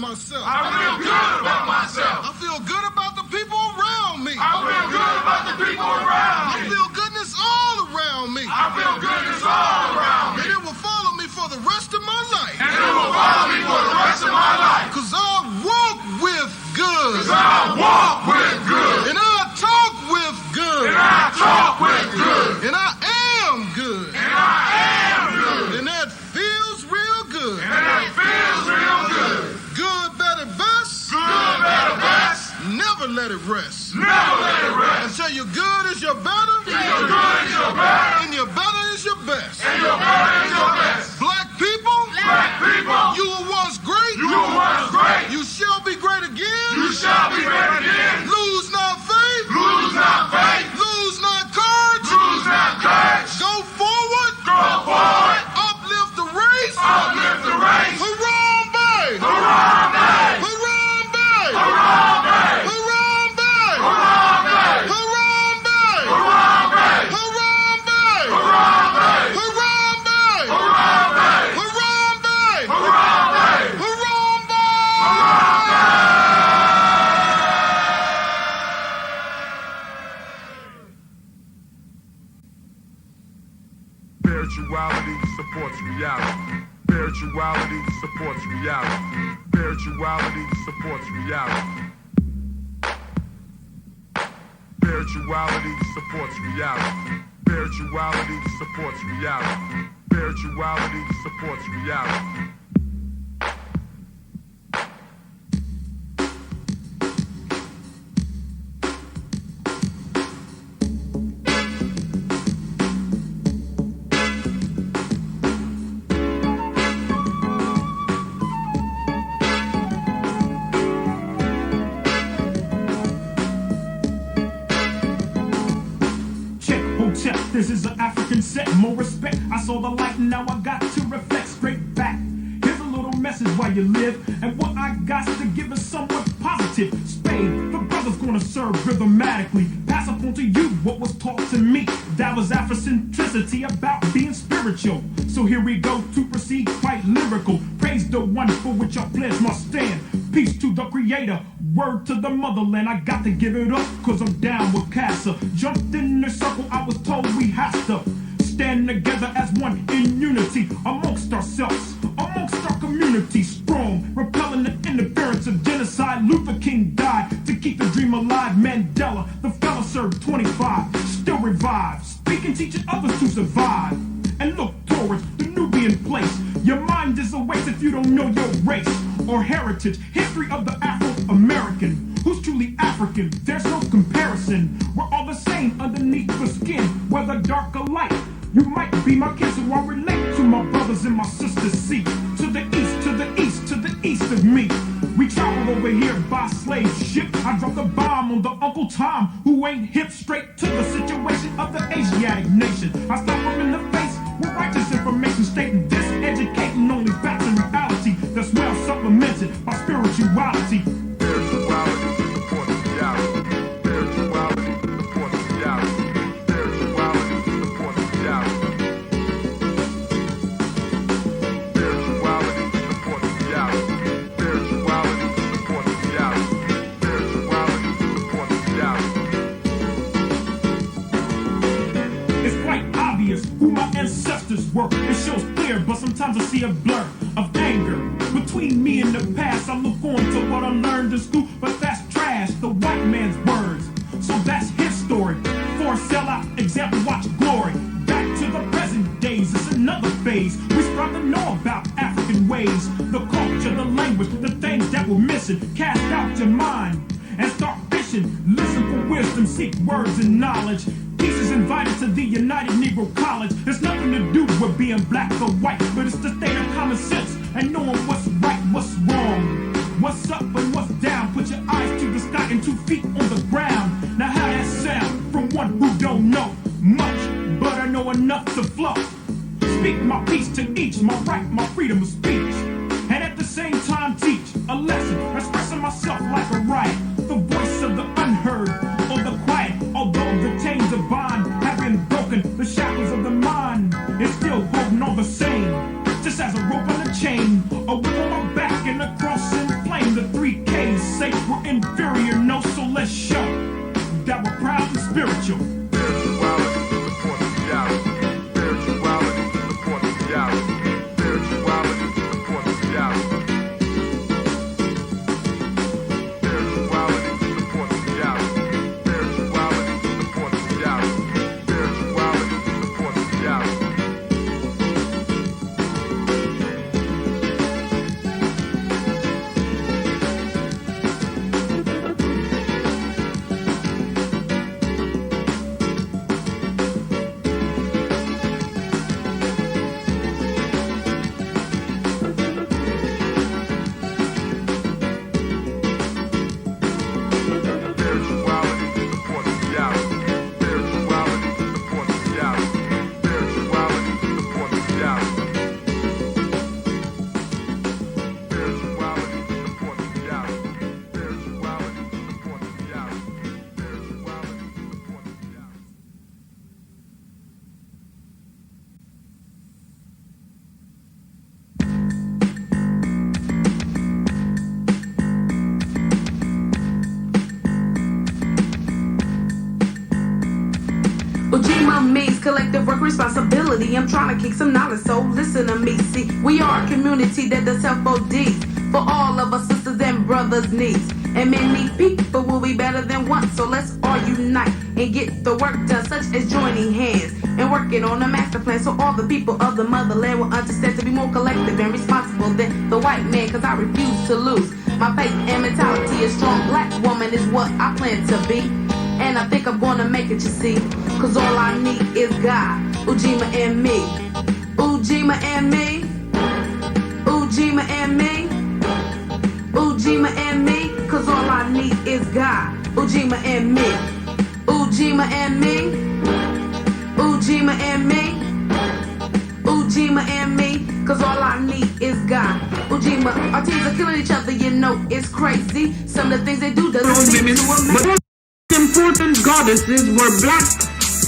myself. I feel good about myself. I feel good about the people around me. I feel good about the people around me. I feel goodness all around me. I feel goodness all around me. And it will follow me for the rest of my life. And it will follow me for the rest of my life. Because I walk with good. Because I walk with good. And I talk with good. And I talk with good. And I am good. And I am good. And that feels real good. And that feels real good. Good, better, best. Good, better, best. Never let it rest. Never let it rest. Until your good is your better. Till your good is your better. And your better is your best. And your better is your best. Black people. Black people. You were once great. You were once great. You shall be great again. You shall be great again. Lose not faith. Lose not faith. Lose not courage. Lose not courage. Go forward. Go forward. Uplift the race. Uplift the race. Harambe. Harambe. Harambe. Harambe. Harambe. Harambe. Harambe. Harambe. Harambe. Harambe. Harambe. Harambe. Harambe. Harambe. Spirituality supports reality. Spirituality supports reality. Spirituality supports reality. Spirituality supports reality. Spirituality supports reality. Spirituality supports reality. This is an African set, more respect. I saw the light and now I got to reflect straight back. Here's a little message while you live, and what I got to give is somewhat positive. Spade, the brother's gonna serve rhythmatically. Pass up on to you what was taught to me. That was Afrocentricity about being spiritual. So here we go to proceed quite lyrical. Praise the one for which I pledge my stand. Peace to the creator, word to the motherland. I got to give it up, cause I'm down with Casa. Jumped in the circle, I was told we have to stand together as one in unity. Amongst ourselves, amongst our community. Strong, repelling the interference of genocide. Luther King died to keep the dream alive. Mandela, the fella served 25, still revived. Speaking, teaching others to survive. And look towards the Nubian place. Your mind is a waste if you don't know your race or heritage. History of the Afro-American. Who's truly African? There's no comparison. We're all the same underneath the skin, whether dark or light. You might be my kin, so I relate to my brothers and my sisters. See, to the east, to the east, to the east of me. We traveled over here by slave ship. I dropped a bomb on the Uncle Tom, who ain't hip. Straight to the situation of the Asiatic nation. I slapped him in the face with righteous information, stating this, educating only facts and reality. That's well supplemented by spirituality. Spirituality supports reality. Spirituality supports reality. Spirituality supports reality. Spirituality supports reality. Spirituality supports reality. Spirituality supports reality. It's quite obvious who my ancestors were. It shows clear, but sometimes I see a blur of anger between me and the past. I look on to what I learned in school, but that's trash, the white man's words. So that's his story. For a sellout example, watch glory. Back to the present days, it's another phase. We strive to know about African ways, the culture, the language, the things that we're missing. Cast out your mind and start fishing. Listen for wisdom, seek words and knowledge. Peace is invited to the United Negro College. There's nothing to do with being black or white, but it's the state of common sense and knowing what's right, what's wrong, what's up and what's down. Put your eyes to the sky and 2 feet on the ground. Now how that sound from one who don't know much, but I know enough to flow. Speak my peace to each, my right, my freedom of speech, and at the same time teach a lesson, expressing myself like a riot, the voice of the unheard or the quiet. Although the chains of bond have been broken, the shackles of the mind is still holding on the same. Just as a rope on a chain, a whip on my back and a cross in flame. say we're inferior, no, so let's show that we're proud and spiritual. Spirituality supports reality. Spirituality supports reality. Spirituality supports reality. Spirituality supports reality. Spirituality supports reality. Spirituality supports reality. Spirituality supports reality. Spirituality supports reality. Spirituality supports reality. Spirituality supports reality. Spirituality supports reality. Spirituality supports reality. Ujima means collective work responsibility. I'm trying to kick some knowledge, so listen to me. See, we are a community that does help ODs for all of our sisters and brothers' needs. And many people will be better than one, so let's all unite and get the work done, such as joining hands and working on a master plan, so all the people of the motherland will understand to be more collective and responsible than the white man, cause I refuse to lose my faith and mentality. A strong black woman is what I plan to be, and I think I'm gonna make it, you see, cause all I need is God, Ujima and me. Ujima and me. Ujima and me. Ujima and me. Cause all I need is God, Ujima and me. Ujima and me. Ujima and me. Ujima and me. Cause all I need is God, Ujima. Our teams are killing each other, you know it's crazy. Some of the things they do doesn't seem to amazing. Important goddesses were black,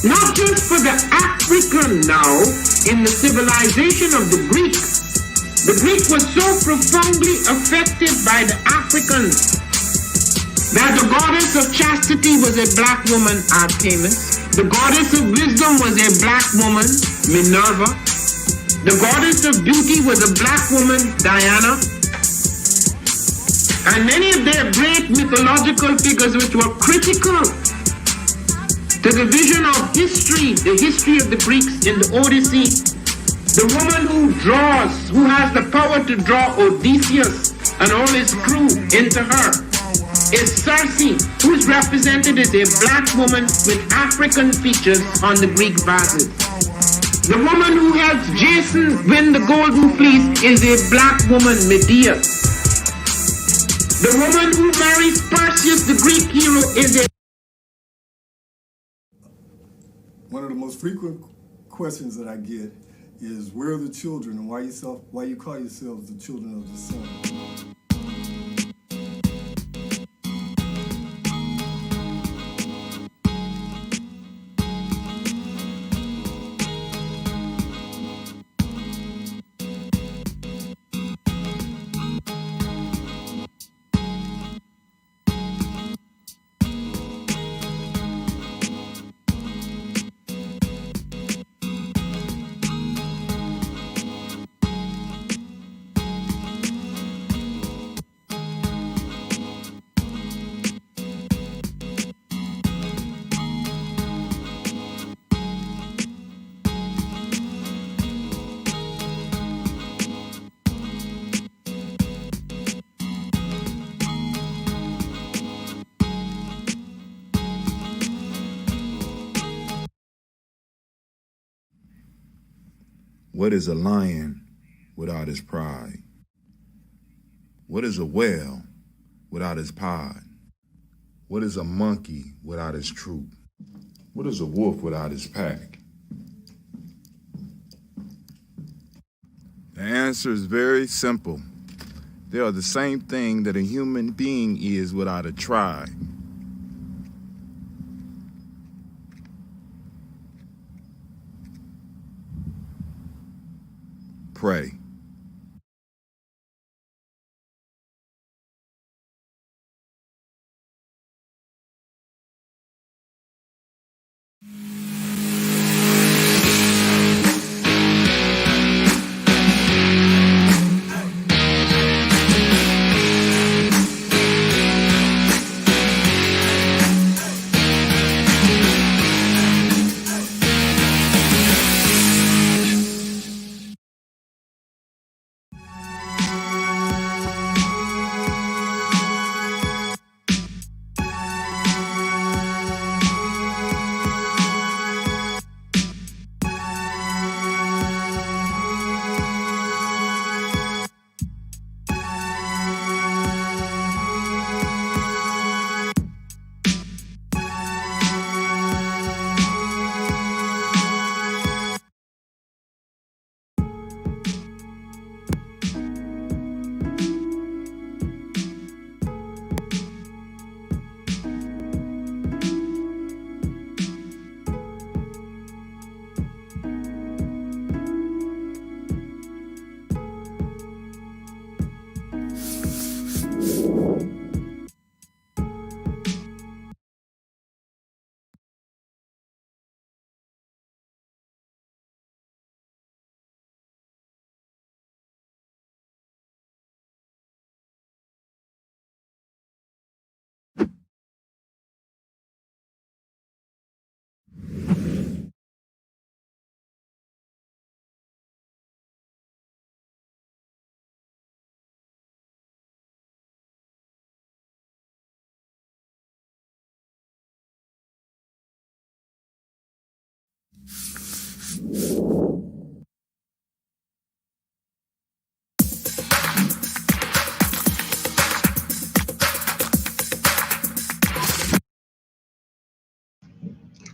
not just for the African now, in the civilization of the Greeks. The Greek was so profoundly affected by the Africans that the goddess of chastity was a black woman, Artemis. The goddess of wisdom was a black woman, Minerva. The goddess of beauty was a black woman, Diana. And many of their great mythological figures which were critical to the vision of history, the history of the Greeks in the Odyssey. The woman who draws, who has the power to draw Odysseus and all his crew into her, is Circe, who is represented as a black woman with African features on the Greek vases. The woman who helps Jason win the Golden Fleece is a black woman, Medea. The woman who marries Perseus, the Greek hero, is a... One of the most frequent questions that I get is, where are the children, and why you call yourselves the children of the sun? What is a lion without his pride? What is a whale without his pod? What is a monkey without his troop? What is a wolf without his pack? The answer is very simple. They are the same thing that a human being is without a tribe. Pray.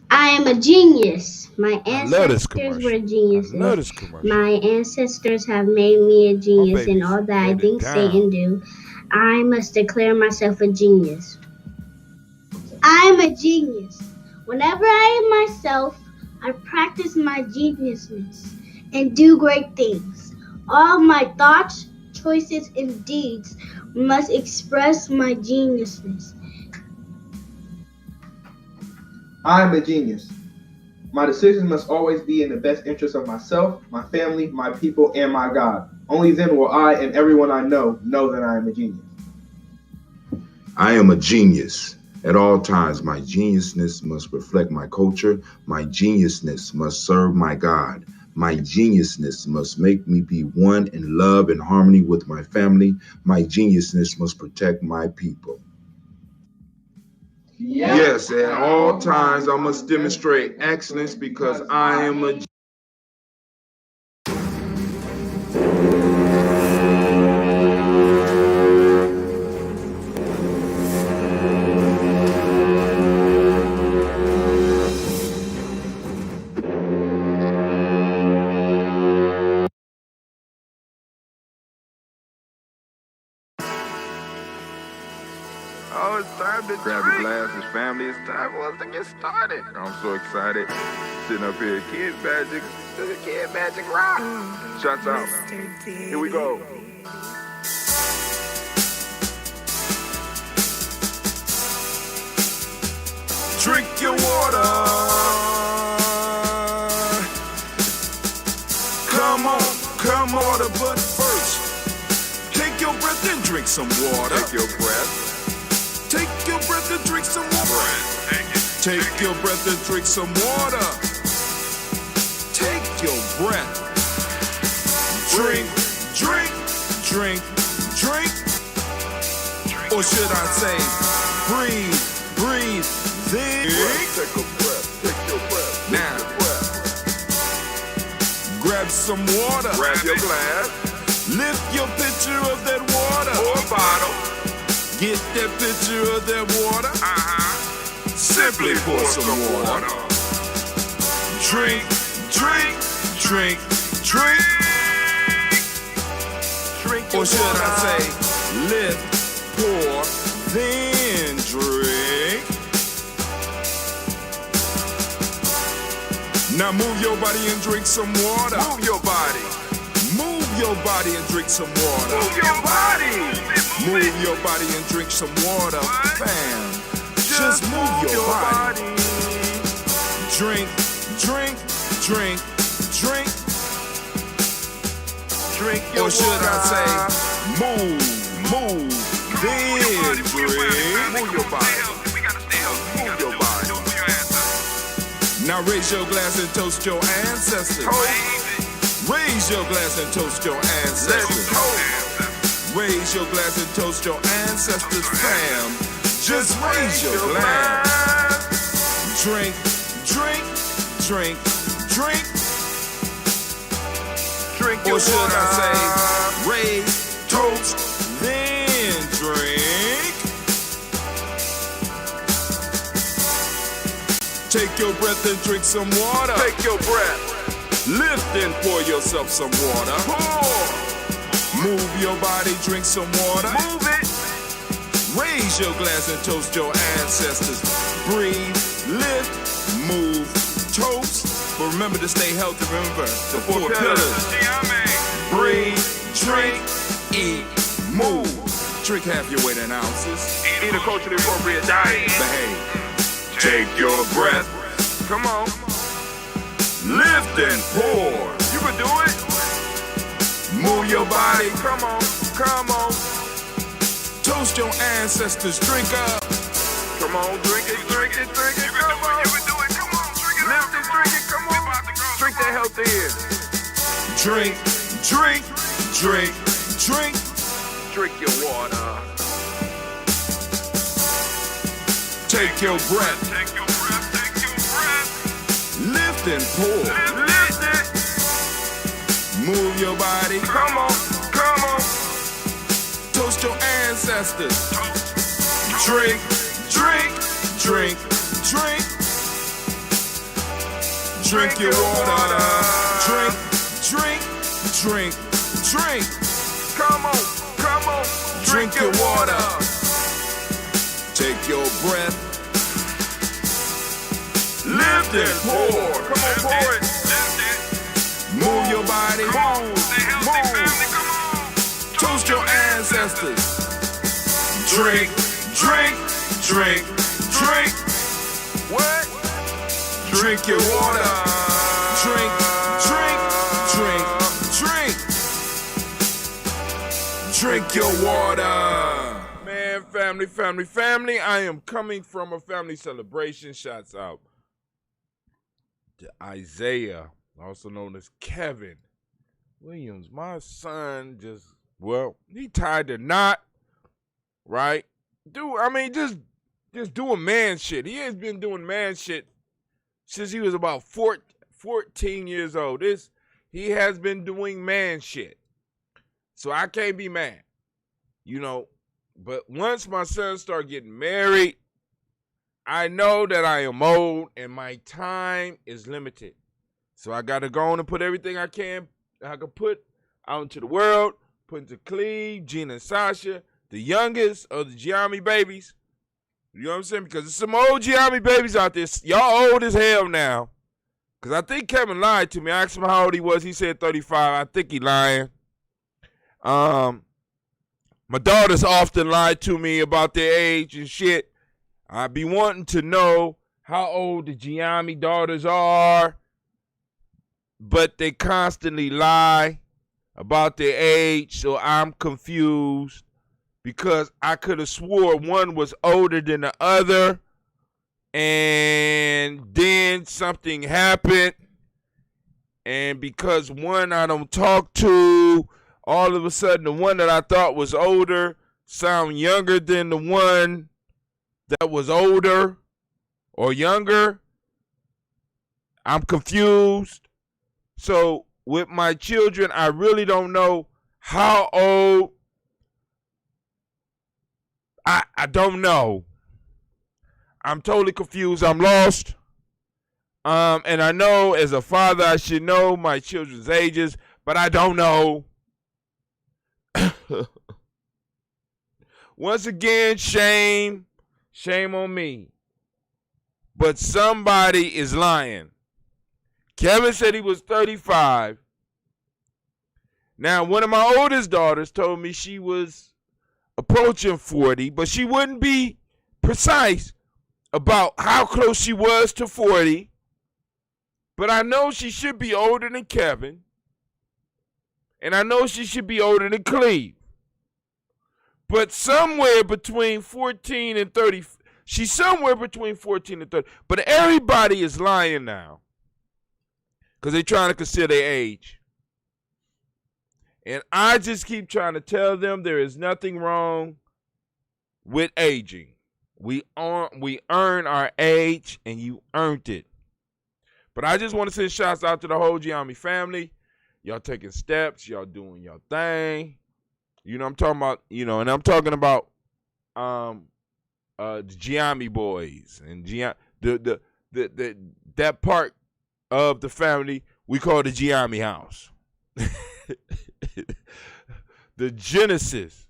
I am a genius. My I love this ancestors were commercial. geniuses. I love this commercial. My ancestors have made me a genius in all that I think, say, and do. I must declare myself a genius. I am a genius. Whenever I am myself, I practice my geniusness and do great things. All my thoughts, choices, and deeds must express my geniusness. I am a genius. My decisions must always be in the best interest of myself, my family, my people, and my God. Only then will I and everyone I know that I am a genius. I am a genius. At all times, my geniusness must reflect my culture. My geniusness must serve my God. My geniusness must make me be one in love and harmony with my family. My geniusness must protect my people. Yes, at all times I must demonstrate excellence because I am a Oh, it's time to grab your glasses, family. It's time for us to get started. I'm so excited. Sitting up here, Kid Magic, Kid Magic Rock. Shots out. Here we go. Drink your water. Come on, but first, take your breath and drink some water. Take your breath. Take your breath and drink some water. Take your breath and drink some water. Take your breath. Drink. Or should I say, breathe, then. Take a breath. Take your breath. Now, grab some water. Grab your glass. Lift your pitcher of that water. Or bottle. Get that picture of that water. Simply pour some water. Drink. Or should I say, lift, pour, then drink. Now move your body and drink some water. Move your body and drink some water. Move your body and drink some water. Bam. Just move your body. Drink. Or should I say, move, then drink. Move your body. Now raise your glass and toast your ancestors. Raise your glass and toast your ancestors. Raise your glass and toast your ancestors, fam. Just raise your glass. Drink. Or should I say, raise, toast, then drink. Take your breath and drink some water. Take your breath. Lift and pour yourself some water. Pour. Move your body, drink some water. Move it. Raise your glass and toast your ancestors. Breathe, lift, move, toast. But remember to stay healthy. Remember the four pillars. Breathe, drink, eat, move. Drink half your weight in ounces. Eat a culturally appropriate diet. Behave. Take your breath. Come on. Lift and pour. You can do it. Move your body. Come on. Toast your ancestors. Drink up. Come on, drink it. Come on. You can do it. Come on, drink it. Lift and drink it. Come on. Drink that healthy air. Drink. Drink your water. Take your breath. Lift and pour. Lift it. Move your body. Come on, come on. Toast your ancestors. Drink, drink, drink, drink. Drink your water. Drink, drink, drink, drink. Come on, come on. Drink your water. Take your breath. Lift and pour. Come on, pour it. Move your body. Move. Toast your ancestors. Drink, drink, drink, drink. What? Drink your water. Drink, drink, drink, drink. Drink your water. Man, family, family, family. I am coming from a family celebration. Shouts out to Isaiah, also known as Kevin Williams. My son he tied the knot, right? Just doing man shit. He has been doing man shit since he was about 14 years old. He has been doing man shit. So I can't be mad, But once my son started getting married, I know that I am old and my time is limited. So I got to go on and put everything I can put out into the world, put into Cleve, Gina and Sasha, the youngest of the Gianni babies. You know what I'm saying? Because there's some old Gianni babies out there. Y'all old as hell now. Because I think Kevin lied to me. I asked him how old he was. He said 35. I think he lying. My daughters often lie to me about their age and shit. I be wanting to know how old the Gianni daughters are, but they constantly lie about their age, so I'm confused because I could have swore one was older than the other, and then something happened, and because one I don't talk to, all of a sudden the one that I thought was older sound younger than the one that was older or younger. I'm confused. So with my children, I really don't know how old. I don't know. I'm totally confused. I'm lost. And I know as a father I should know my children's ages, but I don't know. Once again, shame on me. But somebody is lying. Kevin said he was 35. Now, one of my oldest daughters told me she was approaching 40, but she wouldn't be precise about how close she was to 40. But I know she should be older than Kevin. And I know she should be older than Cleve. But somewhere between 14 and 30, she's somewhere between 14 and 30. But everybody is lying now because they're trying to consider their age. And I just keep trying to tell them there is nothing wrong with aging. We earn our age, and you earned it. But I just want to send shouts out to the whole Gianni family. Y'all taking steps. Y'all doing your thing. You know what I'm talking about? And I'm talking about the Gianni boys and that part of the family we call the Gianni house. The genesis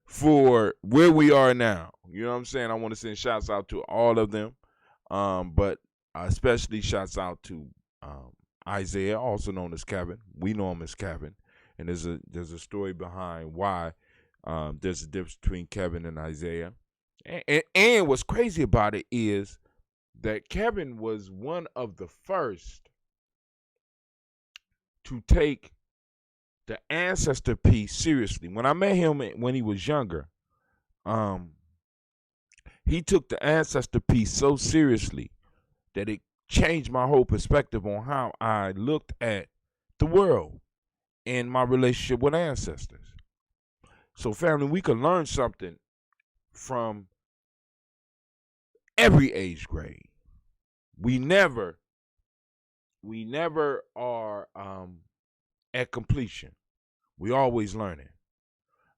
for where we are now. You know what I'm saying? I want to send shouts out to all of them, but especially shouts out to Isaiah, also known as Kevin. We know him as Kevin. And there's a story behind why there's a difference between Kevin and Isaiah. And what's crazy about it is that Kevin was one of the first to take the ancestor piece seriously. When I met him when he was younger, he took the ancestor piece so seriously that it changed my whole perspective on how I looked at the world and my relationship with ancestors. So family, we can learn something from every age grade. We never are at completion. We always learning.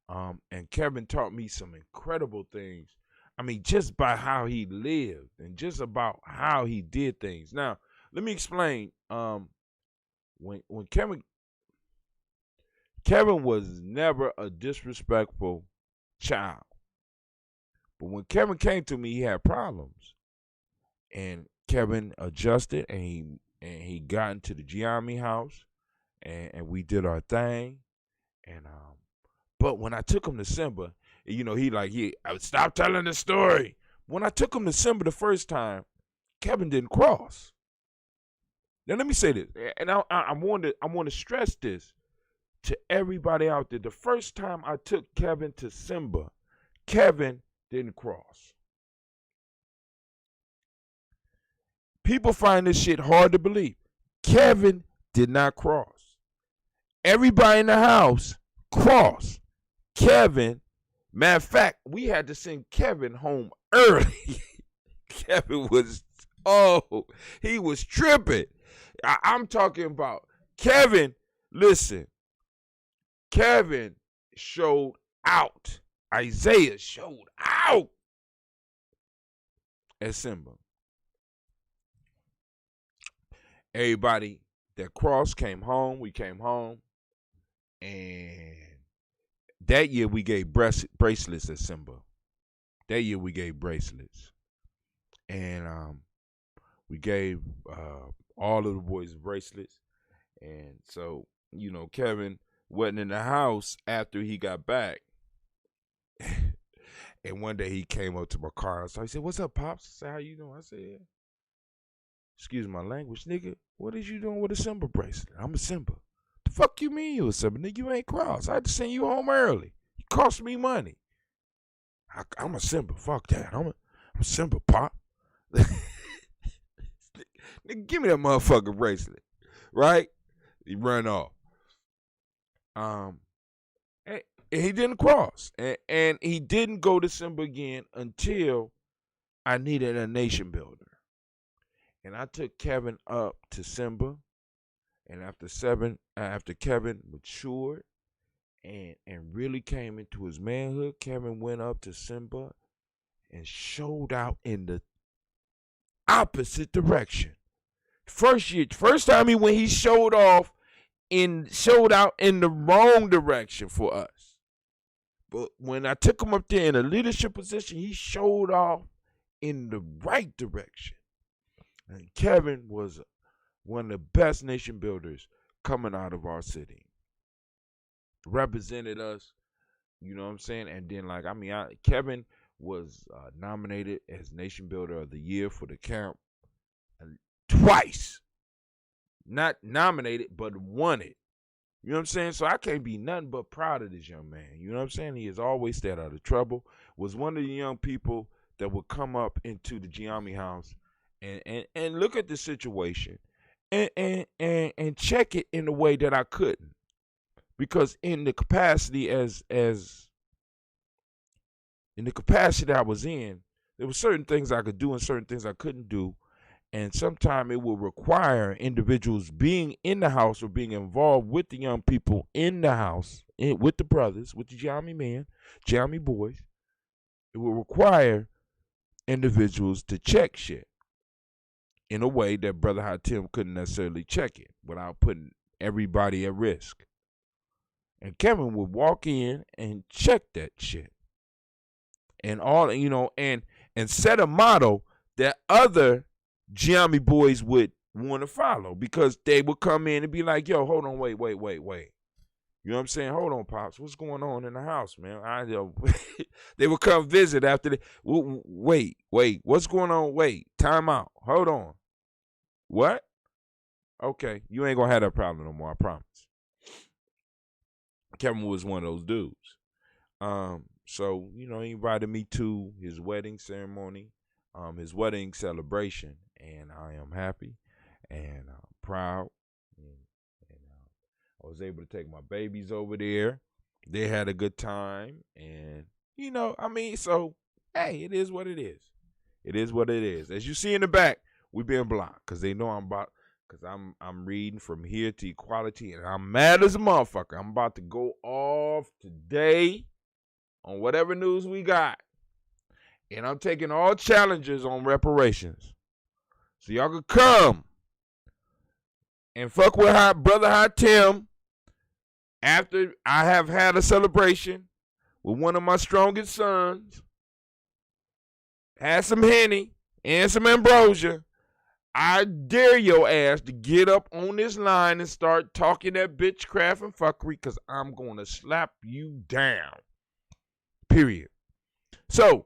And Kevin taught me some incredible things. I mean, just by how he lived and just about how he did things. Now, let me explain. When Kevin was never a disrespectful child. But when Kevin came to me, he had problems. And Kevin adjusted, and he got into the GNJMedia house, and we did our thing. And but when I took him to Simba, he I would stop telling the story. When I took him to Simba the first time, Kevin didn't cross. Now let me say this, and I want to stress this to everybody out there. The first time I took Kevin to Simba, Kevin didn't cross. People find this shit hard to believe. Kevin did not cross. Everybody in the house crossed. Kevin, matter of fact, we had to send Kevin home early. Kevin was, he was tripping. I'm talking about Kevin. Listen, Kevin showed out. Isaiah showed out at Simba. Everybody that crossed came home. We came home. And that year we gave bracelets at Simba. That year we gave bracelets. And we gave all of the boys bracelets. And so, Kevin wasn't in the house after he got back. And one day he came up to my car. So he said, "What's up, Pops?" I said, "How you doing?" I said, "Excuse my language, nigga. What is you doing with a Simba bracelet?" "I'm a Simba." "The fuck you mean you a Simba? Nigga, you ain't crossed. I had to send you home early. You cost me money." I'm a Simba. Fuck that. I'm a Simba, Pop. Nigga, give me that motherfucking bracelet. Right? He ran off. And he didn't cross. And he didn't go to Simba again until I needed a nation builder. And I took Kevin up to Simba. And after Kevin matured and really came into his manhood, Kevin went up to Simba and showed out in the opposite direction. First time he showed out in the wrong direction for us. But when I took him up there in a leadership position, he showed off in the right direction. And Kevin was one of the best nation builders coming out of our city. Represented us, you know what I'm saying? And then, Kevin was nominated as Nation Builder of the Year for the camp twice. Not nominated, but won it. You know what I'm saying? So I can't be nothing but proud of this young man. You know what I'm saying? He has always stayed out of trouble. Was one of the young people that would come up into the GNJMedia house and look at the situation and check it in a way that I couldn't. Because in the capacity I was in, there were certain things I could do and certain things I couldn't do. And sometimes it will require individuals being in the house or being involved with the young people in the house, with the brothers, with the GNJMedia men, GNJMedia boys. It will require individuals to check shit in a way that Brother Hatim couldn't necessarily check it without putting everybody at risk. And Kevin would walk in and check that shit. And and set a model that other GNJMedia boys would want to follow, because they would come in and be like, "Yo, hold on, wait. You know what I'm saying? Hold on, Pops. What's going on in the house, man?" They would come visit after the, wait, what's going on? Wait, time out. Hold on. What? Okay, you ain't going to have that problem no more, I promise. Kevin was one of those dudes. So, he invited me to his wedding ceremony, his wedding celebration, and I am happy and proud. And I was able to take my babies over there. They had a good time, and so hey, it is what it is. It is what it is. As you see in the back, we being blocked because they know I'm about because I'm reading From Here to Equality, and I'm mad as a motherfucker. I'm about to go off today on whatever news we got. And I'm taking all challenges on reparations. So y'all can come and fuck with Brother Hot Tim after I have had a celebration with one of my strongest sons, had some Henny and some Ambrosia. I dare your ass to get up on this line and start talking that bitchcraft and fuckery, because I'm going to slap you down. Period. So,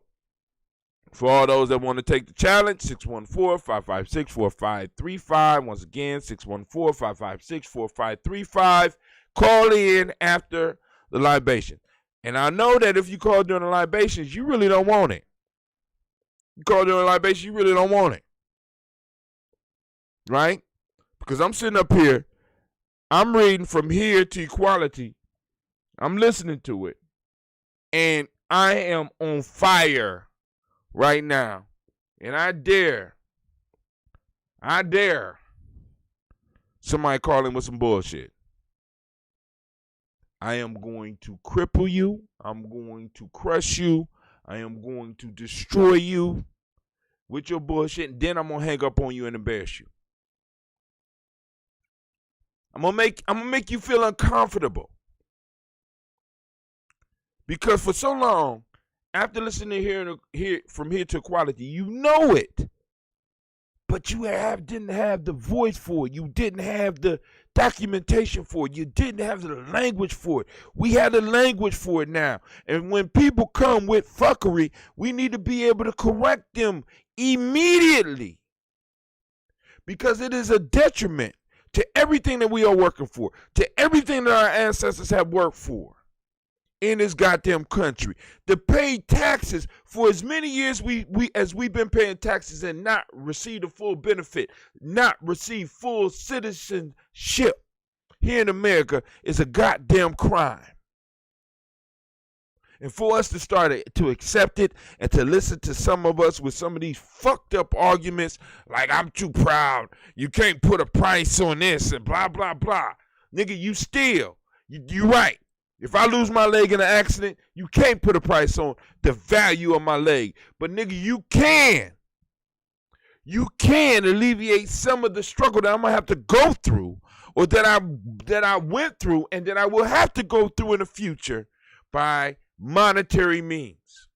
for all those that want to take the challenge, 614-556-4535. Once again, 614-556-4535. Call in after the libation. And I know that if you call during the libations, you really don't want it. You call during the libation, you really don't want it. Right? Because I'm sitting up here, I'm reading From Here to Equality. I'm listening to it. And I am on fire right now. And I dare somebody call in with some bullshit. I am going to cripple you. I'm going to crush you. I am going to destroy you with your bullshit. And then I'm going to hang up on you and embarrass you. I'm gonna make you feel uncomfortable. Because for so long, after listening to From Here to Equality, you know it. But you didn't have the voice for it. You didn't have the documentation for it. You didn't have the language for it. We have the language for it now. And when people come with fuckery, we need to be able to correct them immediately. Because it is a detriment to everything that we are working for, to everything that our ancestors have worked for in this goddamn country, to pay taxes for as many years as we've been paying taxes and not receive the full benefit, not receive full citizenship here in America is a goddamn crime. And for us to start to accept it and to listen to some of us with some of these fucked up arguments like I'm too proud, you can't put a price on this and blah, blah, blah. Nigga, you right. If I lose my leg in an accident, you can't put a price on the value of my leg. But nigga, you can. You can alleviate some of the struggle that I'm gonna have to go through, or that I went through and that I will have to go through in the future by monetary means.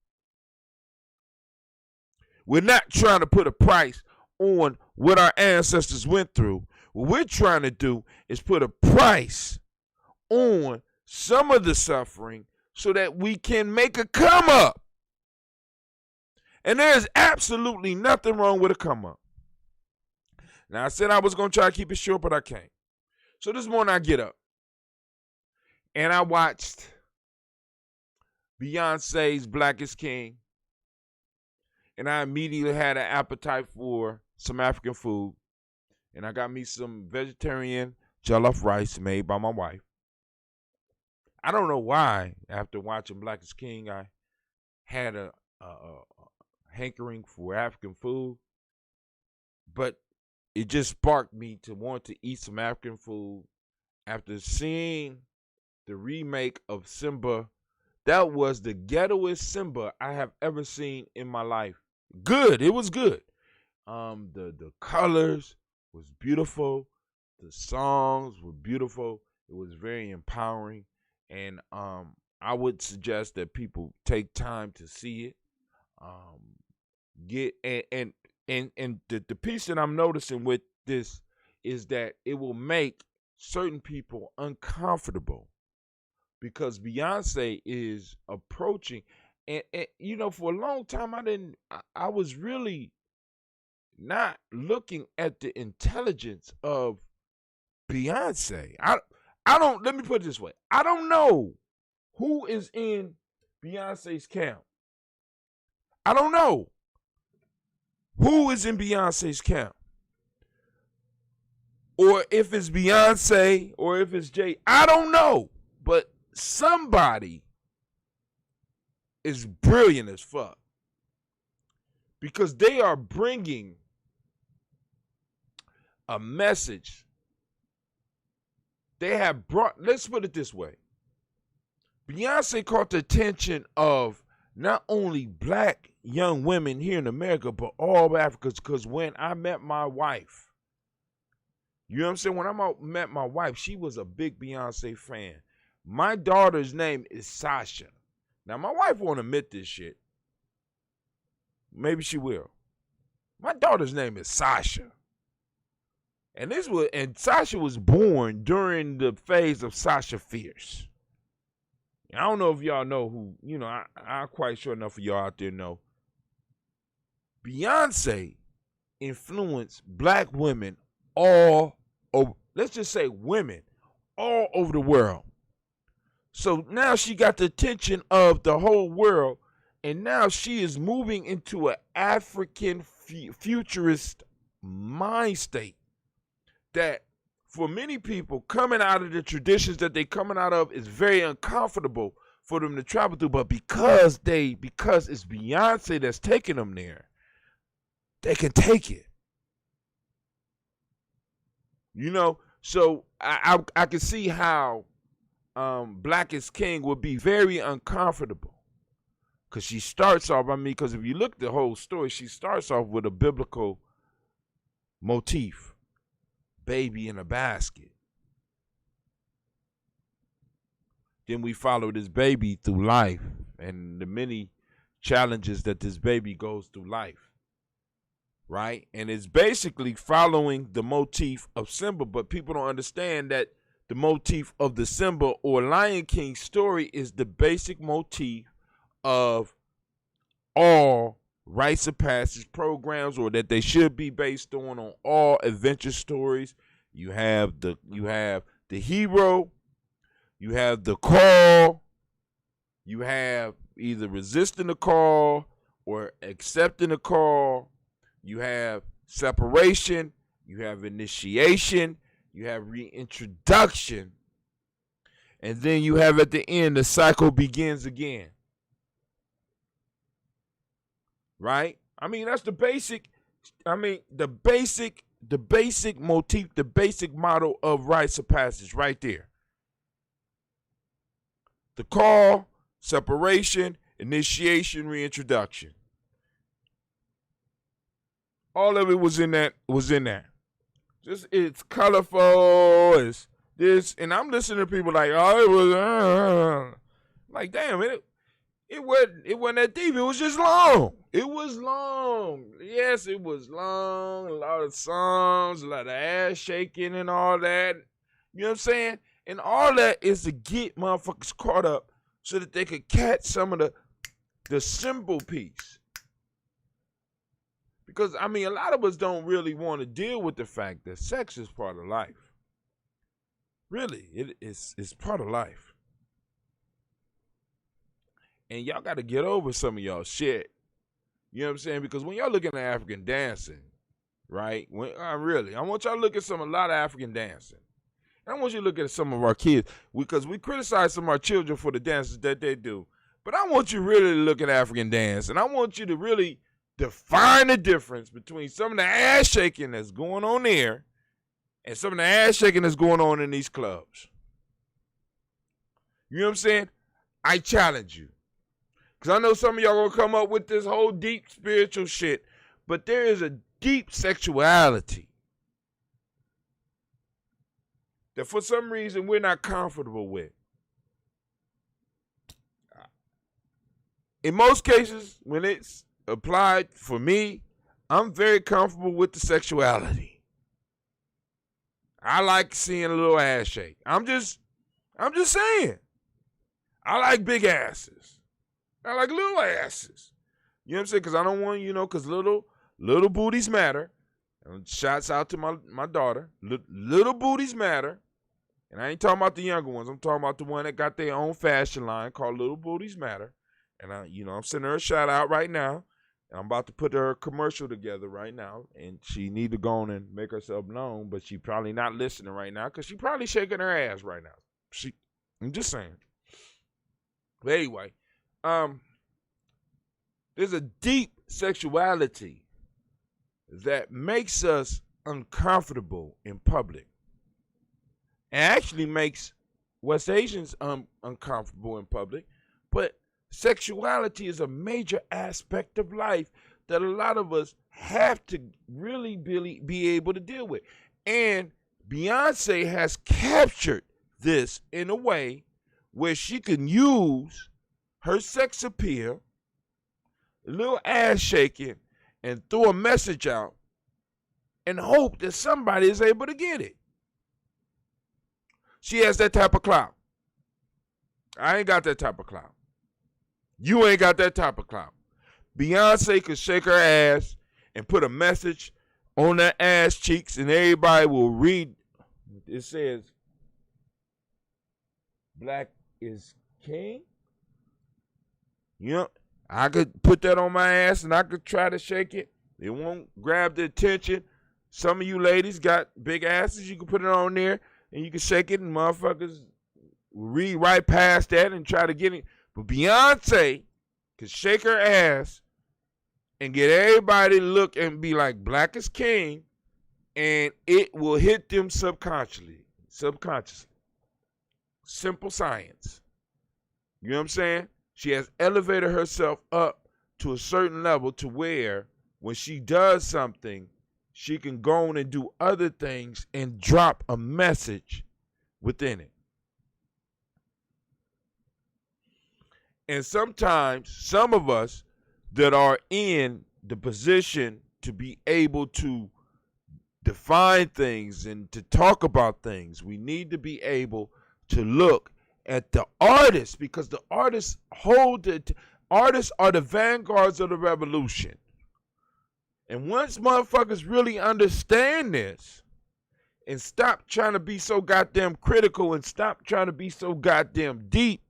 We're not trying to put a price on what our ancestors went through. What we're trying to do is put a price on some of the suffering so that we can make a come up. And there's absolutely nothing wrong with a come up. Now, I said I was going to try to keep it short, but I can't. So this morning I get up and I watched Beyonce's Black is King. And I immediately had an appetite for some African food. And I got me some vegetarian jollof rice made by my wife. I don't know why, after watching Black is King, I had a hankering for African food. But it just sparked me to want to eat some African food after seeing the remake of Simba. That was the ghettoest Simba I have ever seen in my life. Good. It was good. The colors was beautiful. The songs were beautiful. It was very empowering. And I would suggest that people take time to see it. The piece that I'm noticing with this is that it will make certain people uncomfortable because Beyonce is approaching, and you know, for a long time I was really not looking at the intelligence of Beyonce. Let me put it this way. I don't know who is in Beyonce's camp. I don't know who is in Beyonce's camp. Or if it's Beyonce or if it's Jay. I don't know. But somebody is brilliant as fuck. Because they are bringing a message. They have brought, let's put it this way. Beyonce caught the attention of not only black young women here in America, but all Africans. Because when I met my wife, you know what I'm saying? When I met my wife, she was a big Beyonce fan. My daughter's name is Sasha. Now, my wife won't admit this shit. Maybe she will. My daughter's name is Sasha. And Sasha was born during the phase of Sasha Fierce. I don't know if y'all know who, you know, I'm quite sure enough of y'all out there know. Beyonce influenced black women all over, let's just say women, all over the world. So now she got the attention of the whole world, and now she is moving into an African futurist mind state that for many people coming out of the traditions that they coming out of is very uncomfortable for them to travel through. But because it's Beyonce that's taking them there, they can take it. You know, so I can see how Black is King would be very uncomfortable. Because she starts off, because if you look at the whole story, she starts off with a biblical motif. Baby in a basket. Then we follow this baby through life and the many challenges that this baby goes through life. Right? And it's basically following the motif of Simba, but people don't understand that the motif of the Simba or Lion King story is the basic motif of all rites of passage programs, or that they should be based on all adventure stories. You have the hero, you have the call, you have either resisting the call or accepting the call, you have separation, you have initiation, you have reintroduction, and then you have at the end the cycle begins again. Right? That's the basic, the basic motif, the basic model of rites of passage right there. The call, separation, initiation, reintroduction. All of it was in that. Just it's colorful, it's this, and I'm listening to people like, oh, it was like, damn, it wasn't that deep. It was just long. It was long. Yes, it was long. A lot of songs, a lot of ass shaking and all that. You know what I'm saying? And all that is to get motherfuckers caught up so that they could catch some of the symbol piece. Because, a lot of us don't really want to deal with the fact that sex is part of life. Really, it's part of life. And y'all got to get over some of y'all shit. You know what I'm saying? Because when y'all looking at African dancing, right? I want y'all to look at a lot of African dancing. And I want you to look at some of our kids. Because we criticize some of our children for the dances that they do. But I want you really to look at African dance. And I want you to really define the difference between some of the ass shaking that's going on there and some of the ass shaking that's going on in these clubs. You know what I'm saying? I challenge you. Because I know some of y'all going to come up with this whole deep spiritual shit, but there is a deep sexuality that for some reason we're not comfortable with. In most cases, when it's applied for me, I'm very comfortable with the sexuality. I like seeing a little ass shake. I'm just saying. I like big asses. I like little asses. You know what I'm saying? Because I don't want, because little booties matter. And shouts out to my daughter. Little booties matter. And I ain't talking about the younger ones. I'm talking about the one that got their own fashion line called Little Booties Matter. And I'm sending her a shout out right now. And I'm about to put her commercial together right now. And she need to go on and make herself known. But she probably not listening right now because she probably shaking her ass right now. I'm just saying. But anyway, there's a deep sexuality that makes us uncomfortable in public. It actually makes West Asians uncomfortable in public, but sexuality is a major aspect of life that a lot of us have to really be able to deal with. And Beyonce has captured this in a way where she can use her sex appeal, a little ass shaking, and throw a message out and hope that somebody is able to get it. She has that type of clout. I ain't got that type of clout. You ain't got that type of clout. Beyonce could shake her ass and put a message on her ass cheeks and everybody will read. It says, black is king. You know, I could put that on my ass and I could try to shake it. It won't grab the attention. Some of you ladies got big asses. You can put it on there and you can shake it and motherfuckers will read right past that and try to get it. But Beyonce could shake her ass and get everybody to look and be like, black is king, and it will hit them subconsciously. Simple science. You know what I'm saying? She has elevated herself up to a certain level to where when she does something, she can go on and do other things and drop a message within it. And sometimes some of us that are in the position to be able to define things and to talk about things, we need to be able to look at the artists, because the artists artists are the vanguards of the revolution. And once motherfuckers really understand this and stop trying to be so goddamn critical and stop trying to be so goddamn deep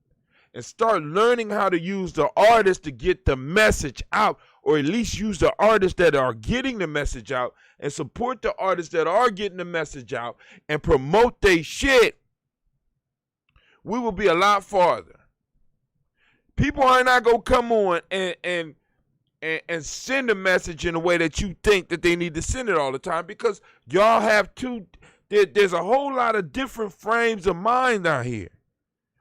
and start learning how to use the artists to get the message out, or at least use the artists that are getting the message out and support the artists that are getting the message out and promote their shit, we will be a lot farther. People are not going to come on and send a message in a way that you think that they need to send it all the time, because y'all have there's a whole lot of different frames of mind out here.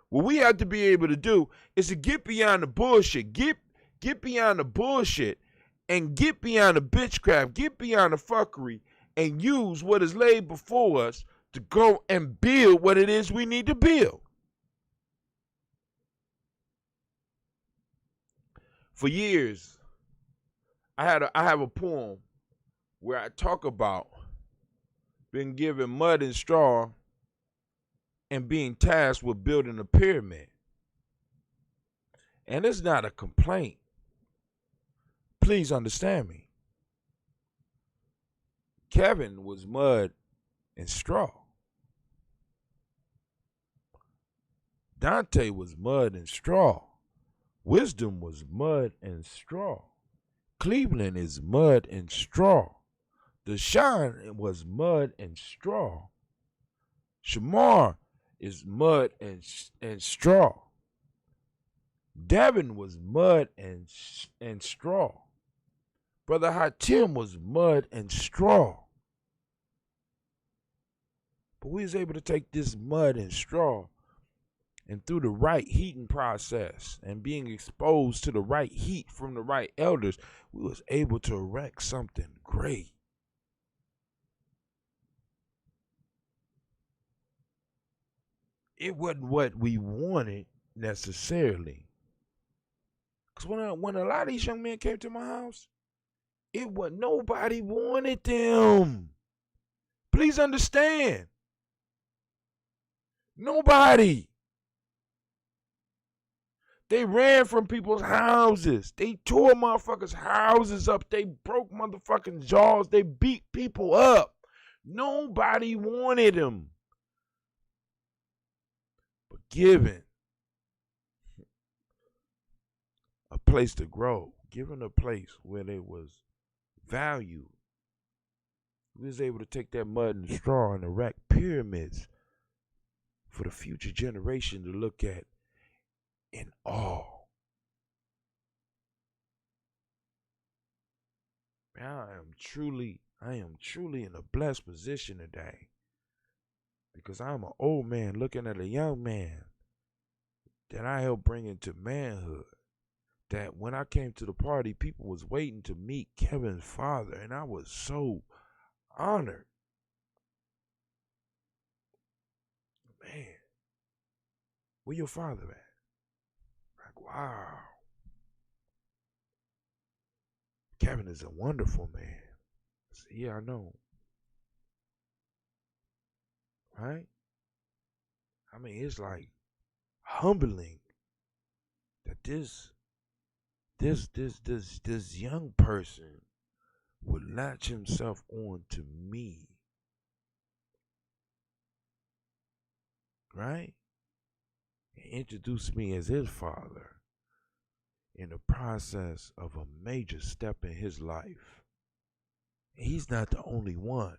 What we have to be able to do is to get beyond the bullshit, get beyond the bullshit, and get beyond the bitchcraft, get beyond the fuckery, and use what is laid before us to go and build what it is we need to build. For years, I have a poem where I talk about being given mud and straw and being tasked with building a pyramid. And it's not a complaint. Please understand me. Kevin was mud and straw. Dante was mud and straw. Wisdom was mud and straw. Cleveland is mud and straw. Deshaun was mud and straw. Shamar is mud and straw. Devin was mud and straw. Brother Hatim was mud and straw. But we was able to take this mud and straw, and through the right heating process and being exposed to the right heat from the right elders, we was able to erect something great. It wasn't what we wanted necessarily. Because when a lot of these young men came to my house, it was nobody wanted them. Please understand. Nobody. They ran from people's houses. They tore motherfuckers' houses up. They broke motherfucking jaws. They beat people up. Nobody wanted them. But given a place to grow, given a place where there was value, we was able to take that mud and straw and erect pyramids for the future generation to look at in awe. I I am truly in a blessed position today because I'm an old man looking at a young man that I helped bring into manhood. That when I came to the party, people was waiting to meet Kevin's father, and I was so honored. Man, where your father at? Like, wow. Kevin is a wonderful man. I said, yeah, I know. Right? I mean, it's like humbling that this young person would latch himself on to me. Right? And introduce me as his father in the process of a major step in his life. And he's not the only one.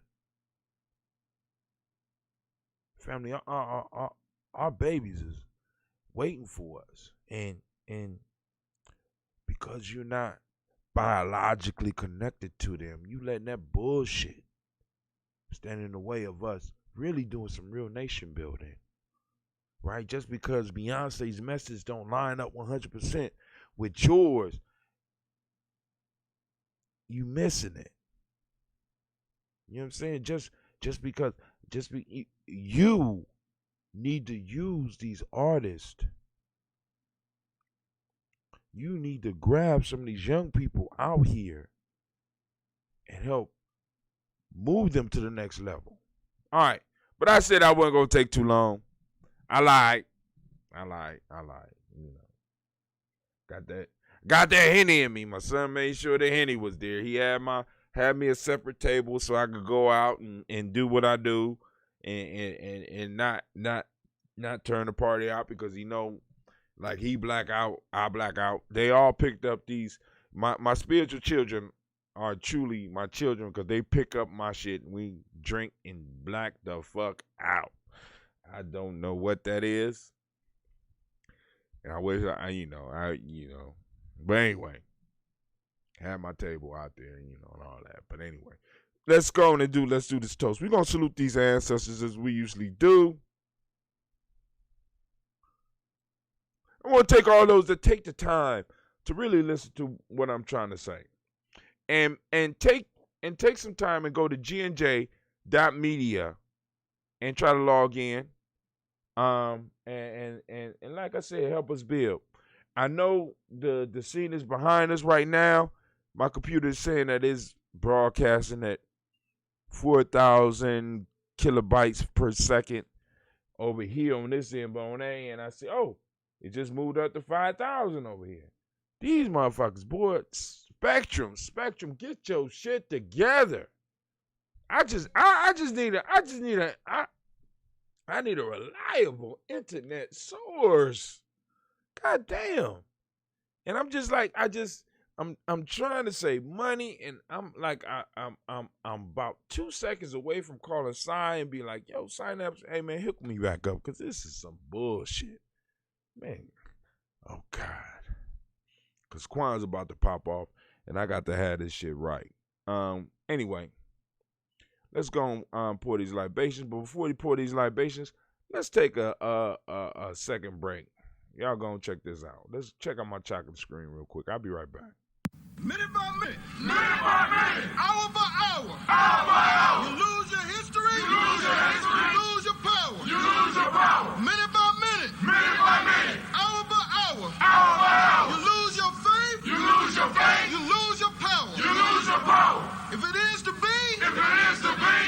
Family, our babies is waiting for us. And because you're not biologically connected to them, you letting that bullshit stand in the way of us really doing some real nation building. Right? Just because Beyonce's message don't line up 100% with yours, you missing it. You know what I'm saying? Just because you need to use these artists. You need to grab some of these young people out here and help move them to the next level. All right. But I said I wasn't going to take too long. I lied. You know. Got that Henny in me. My son made sure the Henny was there. He had me a separate table so I could go out and do what I do and not turn the party out because he know like he black out, I black out. They all picked up these. My spiritual children are truly my children because they pick up my shit and we drink and black the fuck out. I don't know what that is. And I wish But anyway, had my table out there, and all that. But anyway, let's go on and let's do this toast. We're going to salute these ancestors as we usually do. I want to take all those that take the time to really listen to what I'm trying to say. And take some time and go to GNJMedia and try to log in. And like I said, help us build. I know the scene is behind us right now. My computer is saying that it's broadcasting at 4,000 kilobytes per second over here on this end, but on that end, I say, oh, it just moved up to 5,000 over here. These motherfuckers, boy, Spectrum, get your shit together. I need a reliable internet source. God damn. And I'm just like, I'm trying to save money, and I'm like, I'm about 2 seconds away from calling Cy and be like, yo, sign up. Hey man, hook me back up, because this is some bullshit. Man. Oh God. Because Quan's about to pop off, and I got to have this shit right. Anyway. Let's go and pour these libations. But before we pour these libations, let's take a second break. Y'all gonna check this out. Let's check out my chocolate screen real quick. I'll be right back. Minute by minute. Minute by minute. Hour by hour. Hour by hour. You lose your history. You lose your history. You lose your power. You lose your power. Minute by minute. Minute by minute. Hour by hour. Hour by hour. You lose your faith. You lose your faith. You lose your power. You lose your power. If it is to be,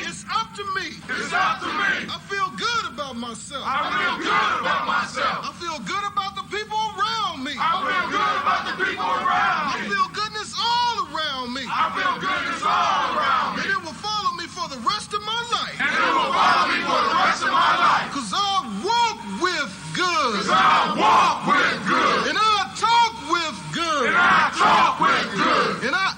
it's up to me. It's up to me. I feel good about myself. I feel good about myself. I feel good about the people around me. I feel good about the people around me. I feel goodness all around me. I feel goodness all around me. And it will follow me for the rest of my life. And it will follow me for the rest of my life. Because I walk with good. Because I walk with good. And I talk with good. And I talk with good. And I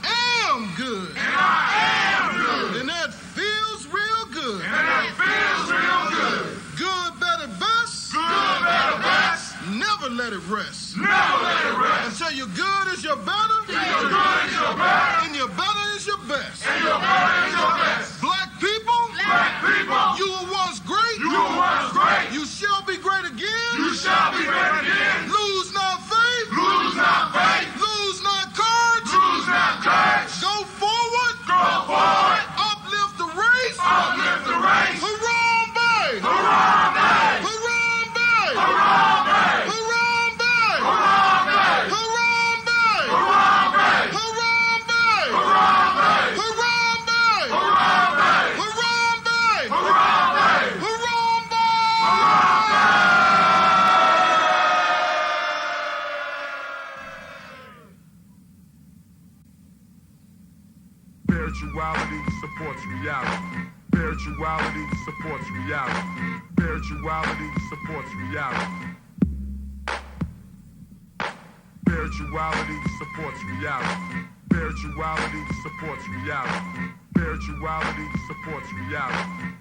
am good. And I am good. And that feels real good. And that feels real good. Good, better, best. Good, better, best. Never let it rest. rest. Never let it rest. Until your good is your better. Till your good is your better. And your better is your best. And your better is your best. Black people. Black people. You were once great. You were once great. You shall be great again. You shall be great again. Lose not faith. Lose not faith. Lose not courage. Lose not courage. Go forward. Go forward. Uplift the race. Uplift the race. Harambe. Harambe. Harambe. Harambe. Harambe. Harambe. Harambe. Harambe. Harambe. Harambe. Harambe. Harambe. Harambe. Harambe. Spirituality supports reality. Spirituality supports reality. Spirituality supports reality. Spirituality supports reality. Spirituality supports reality. Spirituality supports reality.